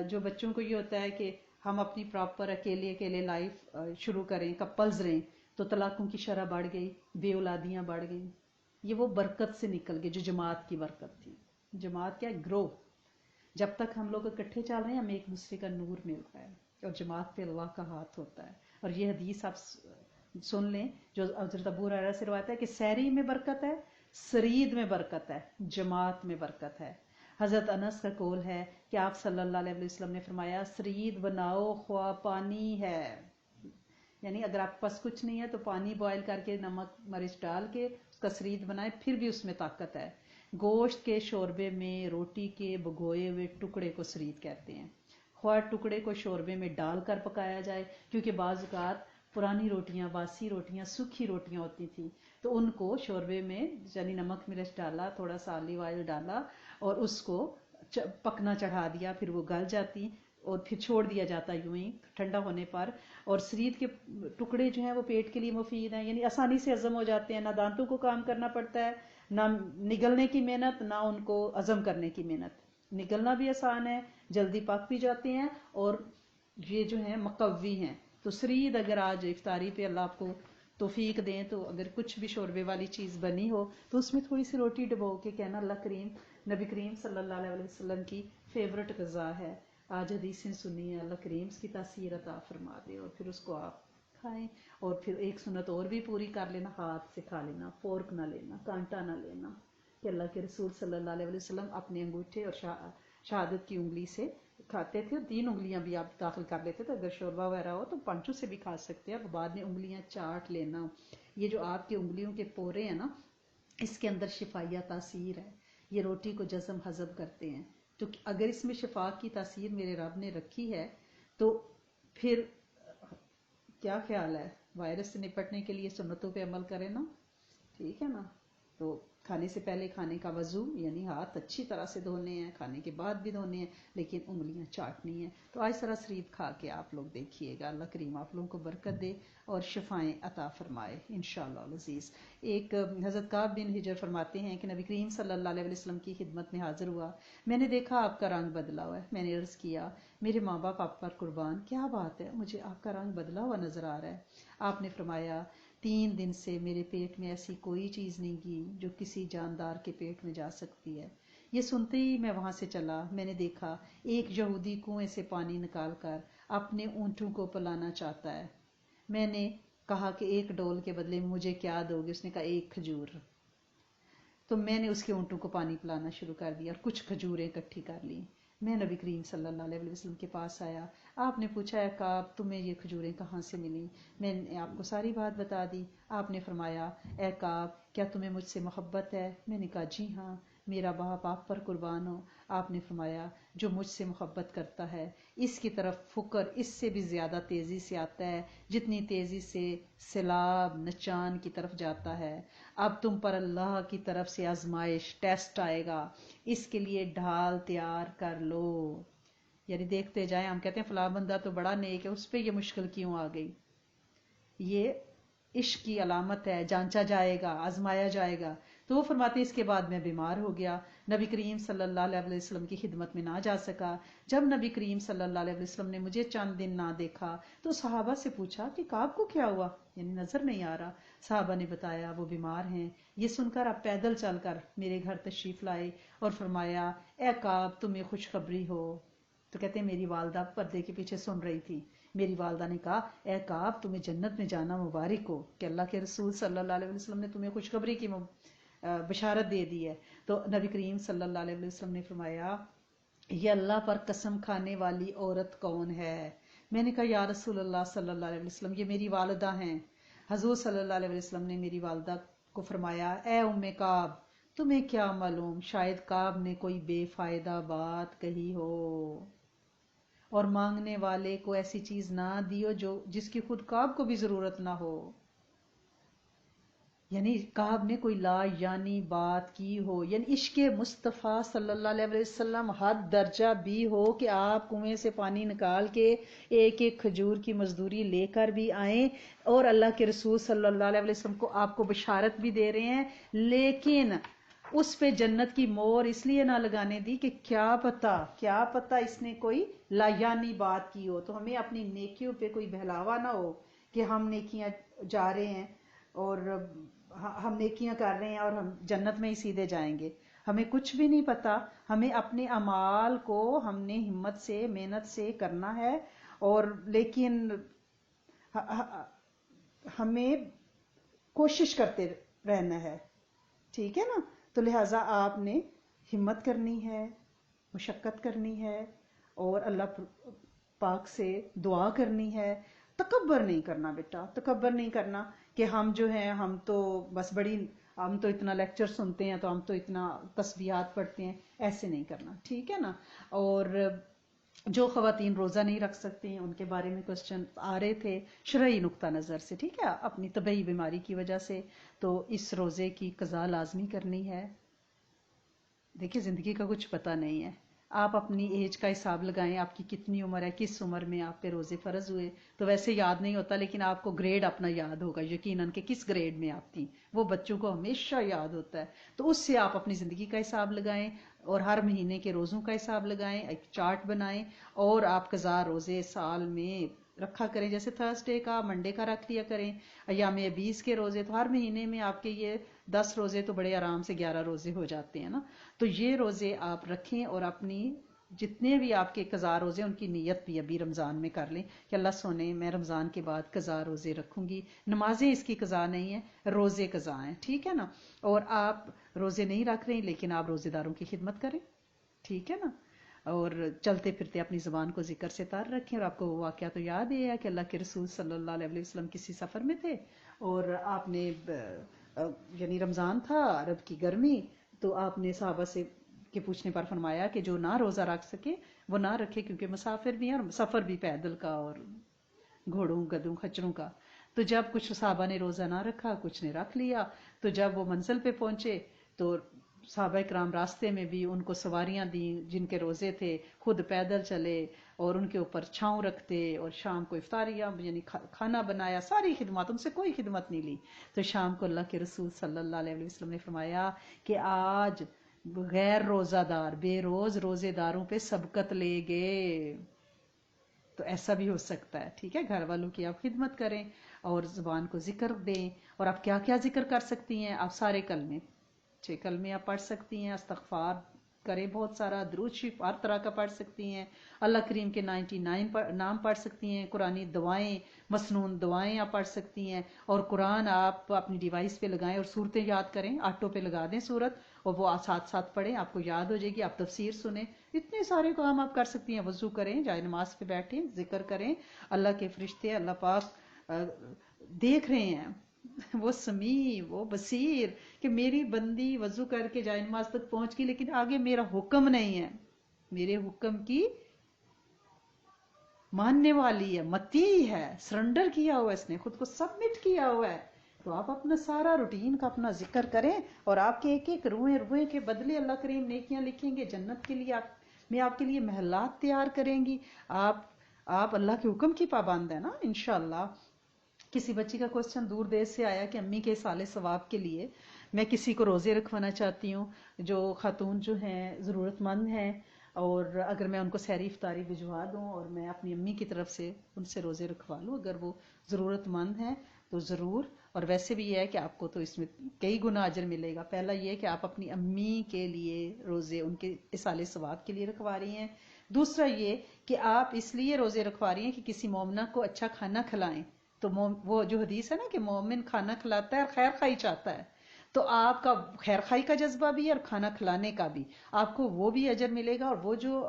جو بچوں کو یہ ہوتا ہے کہ ہم اپنی پراپر اکیلے لائف شروع کریں، کپلز رہیں، تو طلاقوں کی شرح بڑھ گئی، بے اولادیاں بڑھ گئی. یہ وہ برکت سے نکل گئی جو جماعت کی برکت تھی. جماعت کیا؟ گرو. جب تک ہم لوگ اکٹھے چل رہے ہیں ہمیں ایک دوسرے کا نور مل رہا ہے، اور جماعت پہ اللہ کا ہاتھ ہوتا ہے. اور یہ حدیث آپ سن لیں جو حضرت ابو ہریرہ سے روایت ہے کہ سحری میں برکت ہے، سرید میں برکت ہے، جماعت میں برکت ہے. حضرت انس کا قول ہے کہ آپ صلی اللہ علیہ وسلم نے فرمایا سرید بناؤ خواہ پانی ہے، یعنی اگر آپ کے پاس کچھ نہیں ہے تو پانی بوائل کر کے نمک مرچ ڈال کے اس کا سرید بنائے، پھر بھی اس میں طاقت ہے. گوشت کے شوربے میں روٹی کے بھگوئے ہوئے ٹکڑے کو سرید کہتے ہیں. خواہ ٹکڑے کو شوربے میں ڈال کر پکایا جائے، کیونکہ بعض اوقات پرانی روٹیاں، باسی روٹیاں، سوکھی روٹیاں ہوتی تھیں، تو ان کو شوربے میں یعنی نمک مرچ ڈالا، تھوڑا سا آلیو آئل ڈالا اور اس کو پکنا چڑھا دیا، پھر وہ گل جاتی اور پھر چھوڑ دیا جاتا یوں ہی ٹھنڈا ہونے پر. اور سرید کے ٹکڑے جو ہیں وہ پیٹ کے لیے مفید ہیں، یعنی آسانی سے ہضم ہو جاتے ہیں، نہ دانتوں کو کام کرنا پڑتا ہے، نہ نگلنے کی محنت، نہ ان کو ہضم کرنے کی محنت. نگلنا بھی آسان ہے، جلدی پک بھی جاتے ہیں، اور یہ جو ہیں مقوی ہیں. تو سرید اگر آج افطاری پہ اللہ آپ کو توفیق دیں تو اگر کچھ بھی شوربے والی چیز بنی ہو تو اس میں تھوڑی سی روٹی ڈبو کے کہنا اللہ کریم نبی کریم صلی اللہ علیہ وسلم کی فیورٹ غذا ہے، آج حدیثیں سنی ہیں، اللہ کریم اس کی تاثیر عطا فرما دے، اور پھر اس کو آپ کھائیں. اور پھر ایک سنت اور بھی پوری کر لینا، ہاتھ سے کھا لینا، فورک نہ لینا، کانٹا نہ لینا، کہ اللہ کے رسول صلی اللہ علیہ وسلم اپنے انگوٹھے اور شہادت کی انگلی سے کھاتے تھے، اور 3 انگلیاں بھی آپ داخل کر لیتے تھے. اگر شوربہ وغیرہ ہو تو پنچوں سے بھی کھا سکتے ہیں، بعد میں انگلیاں چاٹ لینا. یہ جو آپ کی انگلیوں کے پورے ہیں نا، اس کے اندر شفائیہ تاثیر ہے، یہ روٹی کو جزم ہضم کرتے ہیں. تو اگر اس میں شفا کی تاثیر میرے رب نے رکھی ہے تو پھر کیا خیال ہے، وائرس سے نپٹنے کے لیے سنتوں پہ عمل کریں نا، ٹھیک ہے نا. تو کھانے سے پہلے کھانے کا وضو، یعنی ہاتھ اچھی طرح سے دھونے ہیں، کھانے کے بعد بھی دھونے ہیں، لیکن انگلیاں چاٹنی ہیں. تو آج طرح سرید کھا کے آپ لوگ دیکھیے گا، اللہ کریم آپ لوگوں کو برکت دے اور شفائیں عطا فرمائے انشاءاللہ العزیز. ایک حضرت کعب بن حجر فرماتے ہیں کہ نبی کریم صلی اللہ علیہ وسلم کی خدمت میں حاضر ہوا، میں نے دیکھا آپ کا رنگ بدلا ہوا ہے. میں نے عرض کیا میرے ماں باپ آپ پر قربان، کیا بات ہے، مجھے آپ کا رنگ بدلا ہوا نظر آ رہا ہے. آپ نے فرمایا 3 دن سے میرے پیٹ میں ایسی کوئی چیز نہیں گئی جو کسی جاندار کے پیٹ میں جا سکتی ہے. یہ سنتے ہی میں وہاں سے چلا، میں نے دیکھا ایک یہودی کنویں سے پانی نکال کر اپنے اونٹوں کو پلانا چاہتا ہے. میں نے کہا کہ 1 ڈول کے بدلے میں مجھے کیا دو گے؟ اس نے کہا 1 کھجور. تو میں نے اس کے اونٹوں کو پانی پلانا شروع کر دیا اور کچھ کھجوریں اکٹھی کر لی. میں نبی کریم صلی اللہ علیہ وسلم کے پاس آیا. آپ نے پوچھا ہے کعب تمہیں یہ کھجوریں کہاں سے ملی؟ میں نے آپ کو ساری بات بتا دی. آپ نے فرمایا اے کعب کیا تمہیں مجھ سے محبت ہے؟ میں نے کہا جی ہاں، میرا باپ آپ پر قربان ہو. آپ نے فرمایا جو مجھ سے محبت کرتا ہے اس کی طرف فکر اس سے بھی زیادہ تیزی سے آتا ہے جتنی تیزی سے سیلاب نچان کی طرف جاتا ہے. اب تم پر اللہ کی طرف سے آزمائش، ٹیسٹ آئے گا، اس کے لیے ڈھال تیار کر لو. یعنی دیکھتے جائیں، ہم کہتے ہیں فلاں بندہ تو بڑا نیک ہے، اس پہ یہ مشکل کیوں آ گئی؟ یہ عشق کی علامت ہے، جانچا جائے گا، آزمایا جائے گا. تو وہ فرماتے ہیں اس کے بعد میں بیمار ہو گیا، نبی کریم صلی اللہ علیہ وسلم کی خدمت میں نہ جا سکا۔ جب نبی کریم صلی اللہ علیہ وسلم نے مجھے چند دن نہ دیکھا تو صحابہ سے پوچھا کہ کعب کو کیا ہوا، یعنی نظر نہیں آ رہا۔ صحابہ نے بتایا وہ بیمار ہیں۔ یہ سن کر آپ پیدل چل کر میرے گھر تشریف لائے اور فرمایا اے کعب تمہیں خوشخبری ہو۔ تو کہتے ہیں میری والدہ پردے کے پیچھے سن رہی تھی، میری والدہ نے کہا اے کعب تمہیں جنت میں جانا مبارک ہو کہ اللہ کے رسول صلی اللہ علیہ وسلم نے تمہیں خوشخبری کی بشارت دے دی ہے۔ تو نبی کریم صلی اللہ علیہ وسلم نے فرمایا یہ اللہ پر قسم کھانے والی عورت کون ہے؟ میں نے کہا یا رسول اللہ صلی اللہ علیہ وسلم یہ میری والدہ ہیں۔ حضور صلی اللہ علیہ وسلم نے میری والدہ کو فرمایا اے ام کعب تمہیں کیا معلوم شاید کعب نے کوئی بے فائدہ بات کہی ہو اور مانگنے والے کو ایسی چیز نہ دیو جس کی خود کعب کو بھی ضرورت نہ ہو، یعنی کعب نے کوئی لا یعنی بات کی ہو، یعنی عشق مصطفیٰ صلی اللہ علیہ وسلم حد درجہ بھی ہو کہ آپ کنویں سے پانی نکال کے ایک ایک کھجور کی مزدوری لے کر بھی آئیں اور اللہ کے رسول صلی اللہ علیہ وسلم کو آپ کو بشارت بھی دے رہے ہیں، لیکن اس پہ جنت کی مور اس لیے نہ لگانے دی کہ کیا پتا اس نے کوئی لا یعنی بات کی ہو۔ تو ہمیں اپنی نیکیوں پہ کوئی بہلاوا نہ ہو کہ ہم نیکیاں جا رہے ہیں اور ہم نیکیاں کر رہے ہیں اور ہم جنت میں ہی سیدھے جائیں گے، ہمیں کچھ بھی نہیں پتا۔ ہمیں اپنے اعمال کو ہم نے ہمت سے محنت سے کرنا ہے، اور لیکن ہمیں کوشش کرتے رہنا ہے، ٹھیک ہے نا؟ تو لہٰذا آپ نے ہمت کرنی ہے، مشقت کرنی ہے اور اللہ پاک سے دعا کرنی ہے۔ تکبر نہیں کرنا بیٹا، تکبر نہیں کرنا کہ ہم جو ہیں ہم تو بس ہم تو اتنا لیکچر سنتے ہیں تو ہم تو اتنا تسبیحات پڑھتے ہیں، ایسے نہیں کرنا، ٹھیک ہے نا؟ اور جو خواتین روزہ نہیں رکھ سکتی ہیں ان کے بارے میں کوسچن آ رہے تھے شرعی نقطہ نظر سے، ٹھیک ہے، اپنی طبعی بیماری کی وجہ سے تو اس روزے کی قضا لازمی کرنی ہے۔ دیکھیں زندگی کا کچھ پتہ نہیں ہے، آپ اپنی ایج کا حساب لگائیں، آپ کی کتنی عمر ہے، کس عمر میں آپ پہ روزے فرض ہوئے، تو ویسے یاد نہیں ہوتا لیکن آپ کو گریڈ اپنا یاد ہوگا یقیناً کہ کس گریڈ میں آپ تھیں، وہ بچوں کو ہمیشہ یاد ہوتا ہے۔ تو اس سے آپ اپنی زندگی کا حساب لگائیں اور ہر مہینے کے روزوں کا حساب لگائیں، ایک چارٹ بنائیں اور آپ قضا روزے سال میں رکھا کریں، جیسے تھرسڈے کا منڈے کا رکھ لیا کریں، ایام 20 کے روزے، تو ہر مہینے میں آپ کے یہ 10 روزے تو بڑے آرام سے 11 روزے ہو جاتے ہیں نا۔ تو یہ روزے آپ رکھیں اور اپنی جتنے بھی آپ کے قضا روزے ان کی نیت بھی ابھی رمضان میں کر لیں کہ اللہ سونے میں رمضان کے بعد قضا روزے رکھوں گی، نمازیں اس کی قضا نہیں ہیں، روزے قضا ہیں، ٹھیک ہے نا؟ اور آپ روزے نہیں رکھ رہے لیکن آپ روزے داروں کی خدمت کریں، ٹھیک ہے نا؟ اور چلتے پھرتے اپنی زبان کو ذکر سے تار رکھیں۔ اور آپ کو وہ واقعہ تو یاد ہی ہے کہ اللہ کے رسول صلی اللہ علیہ وسلم کسی سفر میں تھے اور آپ نے یعنی رمضان تھا، عرب کی گرمی، تو آپ نے صحابہ سے کے پوچھنے پر فرمایا کہ جو نہ روزہ رکھ سکے وہ نہ رکھے، کیونکہ مسافر بھی ہیں اور سفر بھی پیدل کا اور گھوڑوں گدوں کھچروں کا۔ تو جب کچھ صحابہ نے روزہ نہ رکھا، کچھ نے رکھ لیا، تو جب وہ منزل پہ پہنچے تو صحابہ کرام راستے میں بھی ان کو سواریاں دیں جن کے روزے تھے، خود پیدل چلے اور ان کے اوپر چھاؤں رکھتے، اور شام کو افطاریاں یعنی کھانا بنایا، ساری خدمات، ان سے کوئی خدمت نہیں لی۔ تو شام کو اللہ کے رسول صلی اللہ علیہ وسلم نے فرمایا کہ آج غیر روزہ دار بے روز روزے داروں پہ سبقت لے گئے۔ تو ایسا بھی ہو سکتا ہے، ٹھیک ہے؟ گھر والوں کی آپ خدمت کریں اور زبان کو ذکر دیں۔ اور آپ کیا کیا ذکر کر سکتی ہیں؟ آپ سارے کلمے، 6 کلمے آپ پڑھ سکتی ہیں، استغفار کریں بہت سارا، درود شریف ہر طرح کا پڑھ سکتی ہیں، اللہ کریم کے 99 نام پڑھ سکتی ہیں، قرآنی دعائیں، مسنون دعائیں آپ پڑھ سکتی ہیں، اور قرآن آپ اپنی ڈیوائس پہ لگائیں اور صورتیں یاد کریں، آٹو پہ لگا دیں صورت اور وہ ساتھ ساتھ پڑھیں، آپ کو یاد ہو جائے گی، آپ تفسیر سنیں، اتنے سارے کام آپ کر سکتی ہیں۔ وضو کریں، جائے نماز پہ بیٹھیں، ذکر کریں، اللہ کے فرشتے اللہ پاک دیکھ رہے ہیں، وہ سمیع وہ بصیر کہ میری بندی وضو کر کے جائے نماز تک پہنچ گئی لیکن آگے میرا حکم نہیں ہے، میرے حکم کی ماننے والی ہے، مطیع ہے، سرنڈر کیا ہوا ہے، اس نے خود کو سبمٹ کیا ہوا ہے۔ تو آپ اپنا سارا روٹین کا اپنا ذکر کریں اور آپ کے ایک ایک روئے کے بدلے اللہ کریم نیکیاں لکھیں گے، جنت کے لیے آپ کے لیے محلات تیار کریں گی۔ آپ اللہ کے حکم کی پابند ہے نا انشاءاللہ۔ کسی بچی کا کوسچن دور دیر سے آیا کہ امی کے سال ثواب کے لیے میں کسی کو روزے رکھوانا چاہتی ہوں جو خاتون جو ہیں ضرورت مند ہیں، اور اگر میں ان کو سحری افطاری بھجوا دوں اور میں اپنی امی کی طرف سے ان سے روزے رکھوا لوں اگر وہ ضرورت مند ہیں تو ضرور. اور ویسے بھی یہ ہے کہ آپ کو تو اس میں کئی گنا اجر ملے گا. پہلا یہ کہ آپ اپنی امی کے لیے روزے ان کے اصال ثواب کے لیے رکھوا رہی ہیں. دوسرا یہ کہ آپ اس لیے روزے رکھوا رہی ہیں کہ کسی مومنہ کو اچھا کھانا کھلائیں. تو وہ جو حدیث ہے نا کہ مومن کھانا کھلاتا ہے اور خیر خواہی چاہتا ہے، تو آپ کا خیر خواہی کا جذبہ بھی ہے اور کھانا کھلانے کا بھی، آپ کو وہ بھی اجر ملے گا. اور وہ جو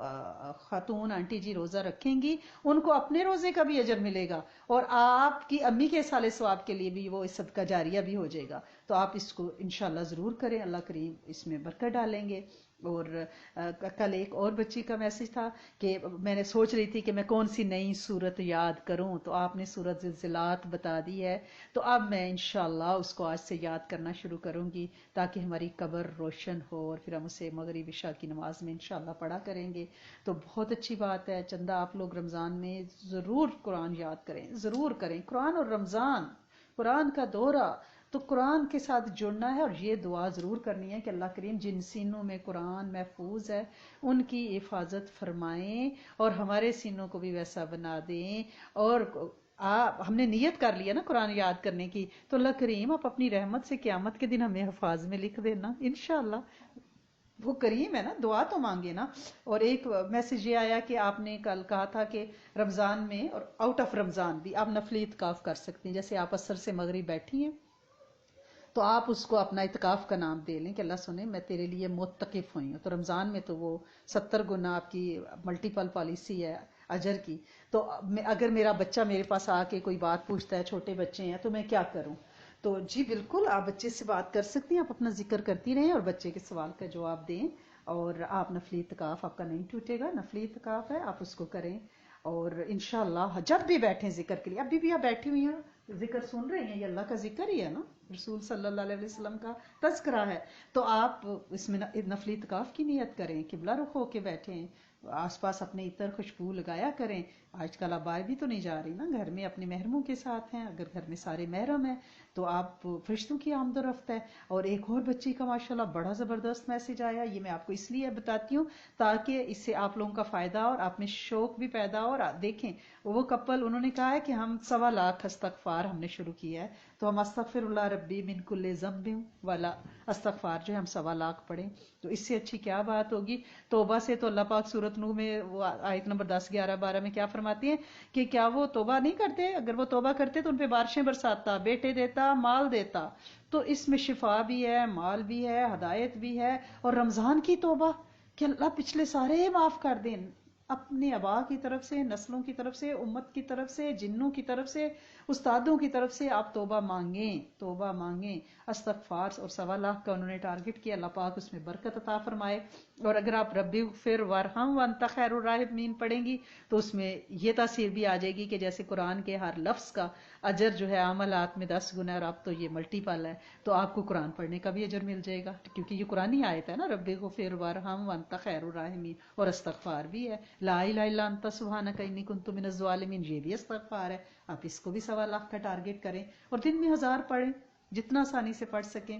خاتون آنٹی جی روزہ رکھیں گی ان کو اپنے روزے کا بھی اجر ملے گا، اور آپ کی امی کے اصال ثواب کے لیے بھی وہ صدقہ جاریہ بھی ہو جائے گا. تو آپ اس کو انشاءاللہ ضرور کریں، اللہ کریم اس میں برکت ڈالیں گے. اور کل ایک اور بچی کا میسج تھا کہ میں نے سوچ رہی تھی کہ میں کون سی نئی صورت یاد کروں، تو آپ نے سورۃ زلزلات بتا دی ہے، تو اب میں انشاءاللہ اس کو آج سے یاد کرنا شروع کروں گی تاکہ ہماری قبر روشن ہو، اور پھر ہم اسے مغرب عشاء کی نماز میں انشاءاللہ پڑھا کریں گے. تو بہت اچھی بات ہے. چندہ آپ لوگ رمضان میں ضرور قرآن یاد کریں، ضرور کریں. قرآن اور رمضان، قرآن کا دورہ، تو قرآن کے ساتھ جڑنا ہے. اور یہ دعا ضرور کرنی ہے کہ اللہ کریم جن سینوں میں قرآن محفوظ ہے ان کی حفاظت فرمائیں اور ہمارے سینوں کو بھی ویسا بنا دیں. اور ہم نے نیت کر لیا نا قرآن یاد کرنے کی، تو اللہ کریم آپ اپنی رحمت سے قیامت کے دن ہمیں حفاظ میں لکھ دینا انشاءاللہ. وہ کریم ہے نا، دعا تو مانگے نا. اور ایک میسج یہ آیا کہ آپ نے کل کہا تھا کہ رمضان میں اور آؤٹ آف رمضان بھی آپ نفلی اعتکاف کر سکتے ہیں. جیسے آپ عصر سے مغرب بیٹھی ہیں تو آپ اس کو اپنا اعتکاف کا نام دے لیں کہ اللہ سنے میں تیرے لیے معتکف ہوئی ہوں. تو رمضان میں تو وہ 70 گنا آپ کی ملٹیپل پالیسی ہے اجر کی. تو اگر میرا بچہ میرے پاس آ کے کوئی بات پوچھتا ہے، چھوٹے بچے ہیں، تو میں کیا کروں؟ تو جی بالکل آپ بچے سے بات کر سکتی ہیں، آپ اپنا ذکر کرتی رہیں اور بچے کے سوال کا جواب دیں. اور آپ نفلی اعتکاف آپ کا نہیں ٹوٹے گا، نفلی اعتکاف ہے، آپ اس کو کریں. اور انشاءاللہ جب بھی بیٹھیں ذکر کے لیے، ابھی بھی آپ بیٹھی ہوئی ہیں ذکر سن رہی ہیں، یہ اللہ کا ذکر ہی ہے نا، رسول صلی اللہ علیہ وسلم کا تذکرہ ہے. تو آپ اس میں نفلی اعتکاف کی نیت کریں، قبلہ رخ ہو کے بیٹھیں، آس پاس اپنے عطر خوشبو لگایا کریں. آج کل آپ باہر بھی تو نہیں جا رہی نا، گھر میں اپنے محرموں کے ساتھ ہیں. اگر گھر میں سارے محرم ہیں تو آپ فرشتوں کی آمد و رفت ہے. اور ایک اور بچی کا ماشاءاللہ بڑا زبردست میسج آیا، یہ میں آپ کو اس لیے بتاتی ہوں تاکہ اس سے آپ لوگوں کا فائدہ اور آپ میں شوق بھی پیدا ہو. اور دیکھیں وہ کپل انہوں نے کہا ہے کہ ہم 1.25 لاکھ استغفار ہم نے شروع کیا ہے، تو ہم استغفر اللہ ربی من کل ذنب والا استغفار جو ہے ہم 1.25 لاکھ پڑھیں، تو اس سے اچھی کیا بات ہوگی. توبہ سے تو اللہ پاک سورۃ نوح میں وہ آیت نمبر 10 11 12 میں کیا فرماتی ہیں کہ کیا وہ توبہ نہیں کرتے؟ اگر وہ توبہ کرتے تو ان پہ بارشیں برساتا، بیٹے دیتا، مال دیتا. تو اس میں شفا بھی ہے، مال بھی ہے، ہدایت بھی ہے. اور رمضان کی توبہ کہ اللہ پچھلے سارے معاف کر دیں، اپنے آبا کی طرف سے، نسلوں کی طرف سے، امت کی طرف سے، جنوں کی طرف سے، استادوں کی طرف سے آپ توبہ مانگیں، توبہ مانگیں. استغفار اور 1.25 لاکھ کا انہوں نے ٹارگٹ کیا، اللہ پاک اس میں برکت عطا فرمائے. اور اگر آپ ربی اغفر وارحم وانت خیر الراحمین پڑھیں گی تو اس میں یہ تاثیر بھی آ جائے گی کہ جیسے قرآن کے ہر لفظ کا اجر جو ہے عملات میں 10 گنا ہے، اور اب تو یہ ملٹیپل ہے، تو آپ کو قرآن پڑھنے کا بھی اجر مل جائے گا، کیونکہ یہ قرآنی آیت ہے نا، ربی اغفر وارحم وانت خیر الراحمین. اور استغفار بھی ہے، لا الہ الا انت سبحانک انی کنت من الظالمین، یہ بھی استغفار ہے. آپ اس کو بھی 1.25 لاکھ کا ٹارگٹ کریں اور دن میں 1000 پڑھیں جتنا آسانی سے پڑھ سکیں.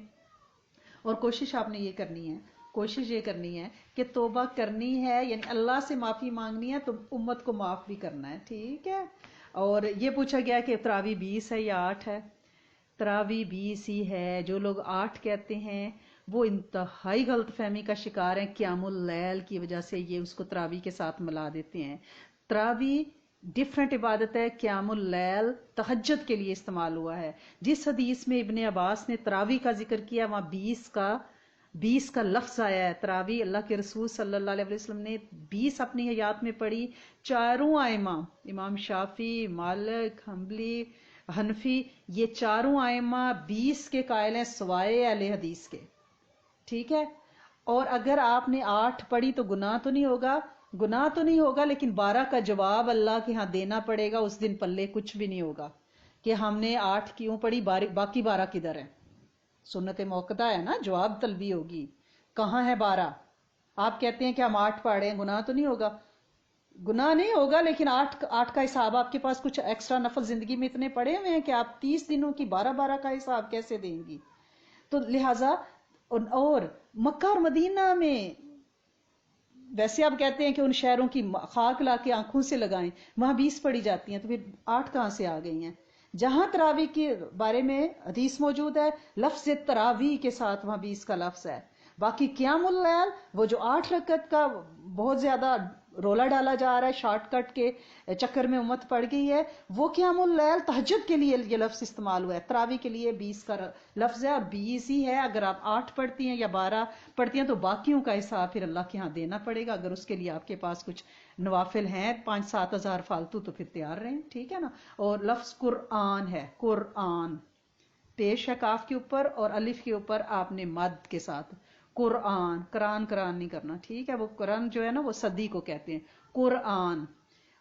اور کوشش آپ نے یہ کرنی ہے، کوشش یہ کرنی ہے کہ توبہ کرنی ہے، یعنی اللہ سے معافی مانگنی ہے تو امت کو معاف بھی کرنا ہے، ٹھیک ہے. اور یہ پوچھا گیا کہ تراوی 20 ہے یا 8 ہے. تراوی 20 ہی ہے. جو لوگ 8 کہتے ہیں وہ انتہائی غلط فہمی کا شکار ہیں، قیام اللیل کی وجہ سے یہ اس کو تراوی کے ساتھ ملا دیتے ہیں. تراوی ڈیفرنٹ عبادت ہے، قیام اللیل تہجد کے لیے استعمال ہوا ہے. جس حدیث میں ابن عباس نے تراوی کا ذکر کیا وہاں 20 کا لفظ آیا ہے. تراوی اللہ کے رسول صلی اللہ علیہ وسلم نے 20 اپنی حیات میں پڑھی. چاروں ائمہ، امام شافعی، مالک، حنبلی، حنفی، یہ چاروں ائمہ 20 کے قائل ہیں سوائے اہل حدیث کے، ٹھیک ہے. اور اگر آپ نے 8 پڑھی تو گناہ تو نہیں ہوگا، لیکن 12 کا جواب اللہ کے ہاں دینا پڑے گا. اس دن پلے کچھ بھی نہیں ہوگا کہ ہم نے 8 کیوں پڑھی، باقی 12 کدھر ہے. سنت موقدہ ہے نا، جواب طلبی ہوگی، کہاں ہے 12؟ آپ کہتے ہیں کہ ہم 8 پڑھے ہیں، گناہ تو نہیں ہوگا؟ گناہ نہیں ہوگا، لیکن 8 کا حساب آپ کے پاس کچھ ایکسٹرا نفل زندگی میں اتنے پڑے ہوئے ہیں کہ آپ 30 دنوں کی 12 کا حساب کیسے دیں گی؟ تو لہٰذا اور مکہ اور مدینہ میں ویسے آپ کہتے ہیں کہ ان شہروں کی خاک لا کے آنکھوں سے لگائیں، وہاں 20 پڑھی جاتی ہیں، تو پھر 8 کہاں سے آ گئی ہیں؟ جہاں تراویح کے بارے میں حدیث موجود ہے، لفظ تراویح کے ساتھ وہاں 20 کا لفظ ہے۔ باقی قیام اللیل وہ جو 8 رکعت کا بہت زیادہ رولا ڈالا جا رہا ہے، شارٹ کٹ کے چکر میں امت پڑ گئی ہے، وہ قیام اللیل تہجد کے لیے یہ لفظ استعمال ہوا ہے، تراویح کے لیے 20 کا لفظ ہے، اور 20 ہی ہے۔ اگر آپ 8 پڑھتی ہیں یا 12 پڑھتی ہیں تو باقیوں کا حساب پھر اللہ کے ہاں دینا پڑے گا۔ اگر اس کے لیے آپ کے پاس کچھ نوافل ہیں 5-7 ہزار فالتو تو پھر تیار رہیں، ٹھیک ہے نا۔ اور لفظ قرآن ہے، قرآن پیش ہے کاف کے اوپر اور الف کے اوپر آپ نے مد کے ساتھ، قرآن، قرآن نہیں کرنا، ٹھیک ہے۔ وہ قرآن جو ہے نا وہ صدی کو کہتے ہیں، قرآن۔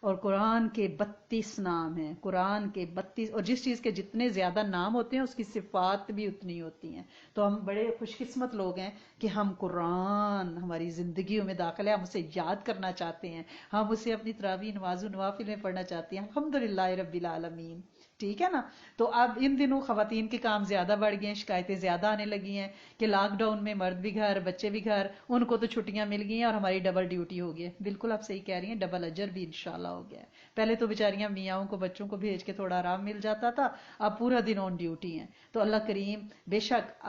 اور قرآن کے 32 نام ہیں، قرآن کے 32، اور جس چیز کے جتنے زیادہ نام ہوتے ہیں اس کی صفات بھی اتنی ہوتی ہیں۔ تو ہم بڑے خوش قسمت لوگ ہیں کہ ہم قرآن ہماری زندگیوں میں داخل ہے، ہم اسے یاد کرنا چاہتے ہیں، ہم اسے اپنی تراویح نماز و نوافل میں پڑھنا چاہتے ہیں، الحمدللہ رب العالمین، ٹھیک ہے نا۔ تو اب ان دنوں خواتین کے کام زیادہ بڑھ گئے ہیں، شکایتیں زیادہ آنے لگی ہیں کہ لاک ڈاؤن میں مرد بھی گھر، بچے بھی گھر، ان کو تو چھٹیاں مل گئی ہیں اور ہماری ڈبل ڈیوٹی ہو گئی ہے۔ بالکل آپ صحیح کہہ رہی ہیں، ڈبل اجر بھی انشاءاللہ ہو گیا ہے۔ پہلے تو بیچاریاں میاں کو بچوں کو بھیج کے تھوڑا آرام مل جاتا تھا، اب پورا دن آن ڈیوٹی ہیں۔ تو اللہ کریم بے شک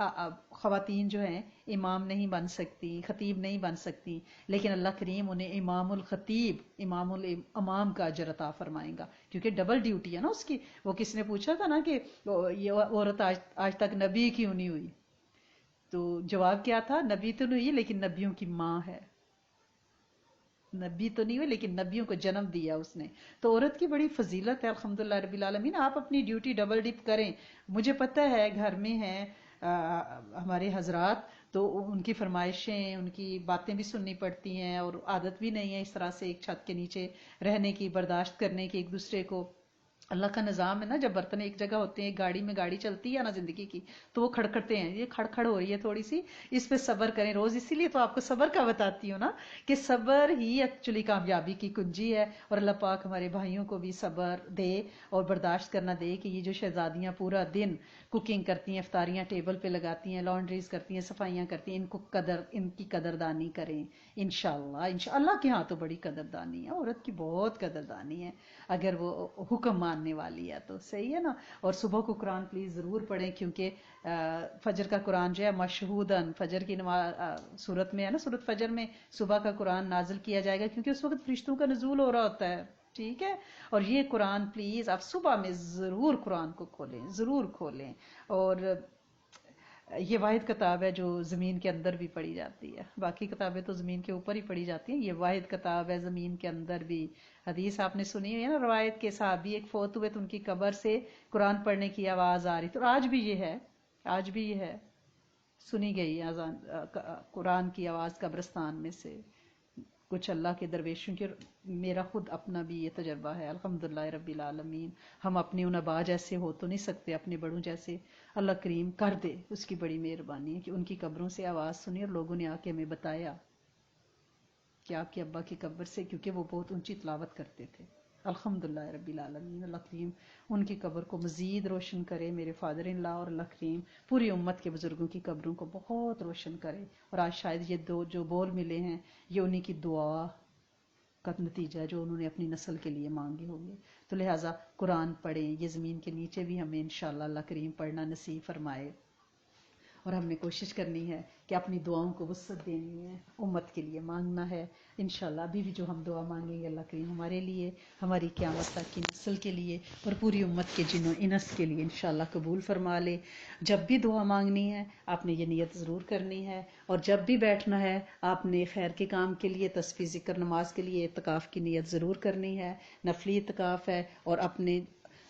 خواتین جو ہیں امام نہیں بن سکتی، خطیب نہیں بن سکتی، لیکن اللہ کریم انہیں امام الخطیب، امام الامام کا اجر عطا فرمائیں گا، کیونکہ ڈبل ڈیوٹی ہے نا اس کی۔ وہ کس نے پوچھا تھا نا کہ یہ عورت آج تک نبی کیوں نہیں ہوئی، تو جواب کیا تھا؟ نبی تو نہیں ہوئی لیکن نبیوں کی ماں ہے، نبی تو نہیں ہوئی لیکن نبیوں کو جنم دیا اس نے۔ تو عورت کی بڑی فضیلت ہے، الحمدللہ رب العالمین۔ آپ اپنی ڈیوٹی ڈبل ڈپ کریں۔ مجھے پتہ ہے گھر میں ہیں ہمارے حضرات، تو ان کی فرمائشیں، ان کی باتیں بھی سننی پڑتی ہیں، اور عادت بھی نہیں ہے اس طرح سے ایک چھت کے نیچے رہنے کی، برداشت کرنے کی ایک دوسرے کو۔ اللہ کا نظام ہے نا، جب برتن ایک جگہ ہوتے ہیں، گاڑی میں گاڑی چلتی ہے نا زندگی کی، تو وہ کھڑکھڑتے ہیں، یہ کھڑ ہو رہی ہے تھوڑی سی، اس پہ صبر کریں روز۔ اسی لیے تو آپ کو صبر کا بتاتی ہوں نا، کہ صبر ہی ایکچولی کامیابی کی کنجی ہے۔ اور اللہ پاک ہمارے بھائیوں کو بھی صبر دے اور برداشت کرنا دے کہ یہ جو شہزادیاں پورا دن کوکنگ کرتی ہیں، افطاریاں ٹیبل پہ لگاتی ہیں، لانڈریز کرتی ہیں، صفائیاں کرتی ہیں، ان کی قدردانی کریں انشاءاللہ۔ اللہ کے ہاں تو بڑی قدردانی ہے، عورت کی بہت قدردانی ہے اگر وہ حکم ماننے والی ہے تو، صحیح ہے نا۔ اور صبح کو قرآن پلیز ضرور پڑھیں، کیونکہ فجر کا قرآن جو ہے مشہودن، فجر کی صورت میں ہے نا، صورت فجر میں صبح کا قرآن نازل کیا جائے گا، کیونکہ اس وقت فرشتوں کا نزول ہو رہا ہوتا ہے، ٹھیک ہے۔ اور یہ قرآن پلیز آپ صبح میں ضرور قرآن کو کھولیں، ضرور کھولیں۔ اور یہ واحد کتاب ہے جو زمین کے اندر بھی پڑھی جاتی ہے، باقی کتابیں تو زمین کے اوپر ہی پڑھی جاتی ہیں، یہ واحد کتاب ہے زمین کے اندر بھی۔ حدیث آپ نے سنی ہے نا، روایت کے صحابی ایک فوت ہوئے تو ان کی قبر سے قرآن پڑھنے کی آواز آ رہی، تو آج بھی یہ ہے، آج بھی یہ ہے، سنی گئی اذان قرآن کی آواز قبرستان میں سے کچھ اللہ کے درویشوں کی۔ میرا خود اپنا بھی یہ تجربہ ہے، الحمدللہ رب العالمین۔ ہم اپنے ان ابا جیسے ہو تو نہیں سکتے، اپنے بڑوں جیسے، اللہ کریم کر دے، اس کی بڑی مہربانی ہے کہ ان کی قبروں سے آواز سنی اور لوگوں نے آ کے ہمیں بتایا کہ آپ کے ابا کی قبر سے، کیونکہ وہ بہت اونچی تلاوت کرتے تھے، الحمدللہ رب العالمین۔ اللہ کریم ان کی قبر کو مزید روشن کرے، میرے فادر ان لا، اور اللہ کریم پوری امت کے بزرگوں کی قبروں کو بہت روشن کرے۔ اور آج شاید یہ دو جو بول ملے ہیں یہ انہی کی دعا کا نتیجہ ہے جو انہوں نے اپنی نسل کے لیے مانگے ہوں گے۔ تو لہٰذا قرآن پڑھیں، یہ زمین کے نیچے بھی ہمیں انشاءاللہ اللہ کریم پڑھنا نصیب فرمائے، اور ہم نے کوشش کرنی ہے کہ اپنی دعاؤں کو وسعت دینی ہے، امت کے لیے مانگنا ہے انشاءاللہ۔ ابھی بھی جو ہم دعا مانگیں گے اللہ کریم ہمارے لیے، ہماری قیامت تک کی نسل کے لیے اور پوری امت کے جن و انس کے لیے انشاءاللہ قبول فرما لے۔ جب بھی دعا مانگنی ہے آپ نے یہ نیت ضرور کرنی ہے، اور جب بھی بیٹھنا ہے آپ نے خیر کے کام کے لیے، تسبیح ذکر نماز کے لیے اعتکاف کی نیت ضرور کرنی ہے، نفلی اعتکاف ہے، اور اپنے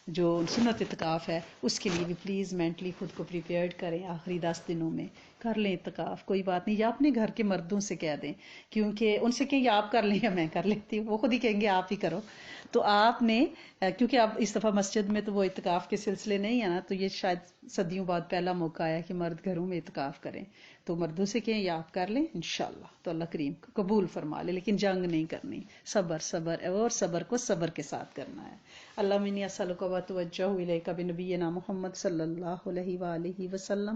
جو سنت اعتکاف ہے اس کے لیے بھی پلیز مینٹلی خود کو پریپیئرڈ کریں، آخری 10 دنوں میں کر لیں اعتکاف، کوئی بات نہیں، یا اپنے گھر کے مردوں سے کہہ دیں، کیونکہ ان سے کہیں یا آپ کر لیں یا میں کر لیتی ہوں، وہ خود ہی کہیں گے آپ ہی کرو۔ تو آپ نے کیونکہ اب اس دفعہ مسجد میں تو وہ اعتکاف کے سلسلے نہیں ہے نا، تو یہ شاید صدیوں بعد پہلا موقع آیا کہ مرد گھروں میں اعتکاف کریں، تو مردوں سے کہیں یا آپ کر لیں انشاءاللہ، تو اللہ کریم قبول فرما لے، لیکن جنگ نہیں کرنی، صبر اور صبر کو صبر کے ساتھ کرنا ہے۔ اللہم انی اسألک و اتوجہ الیک بنبینا محمد صلی اللہ علیہ وآلہ وسلم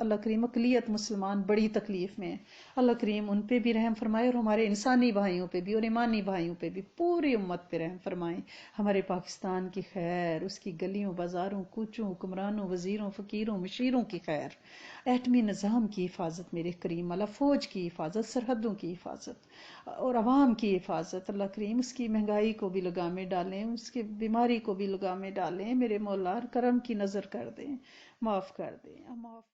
اللہ کریم اقلیت مسلمان بڑی تکلیف میں ہیں، اللہ کریم ان پہ بھی رحم فرمائے اور ہمارے انسانی بھائیوں پہ بھی اور ایمانی بھائیوں پہ بھی، پوری امت پہ رحم فرمائیں، ہمارے پاکستان کی خیر، اس کی گلیوں بازاروں کوچوں حکمرانوں وزیروں فقیروں مشیروں کی خیر، ایٹمی نظام کی حفاظت میرے کریم اللہ، فوج کی حفاظت، سرحدوں کی حفاظت اور عوام کی حفاظت، اللہ کریم اس کی مہنگائی کو بھی لگامے ڈالیں، اس کی بیماری کو بھی لگامے ڈالیں، میرے مولا کرم کی نظر کر دیں، معاف کر دیں، معاف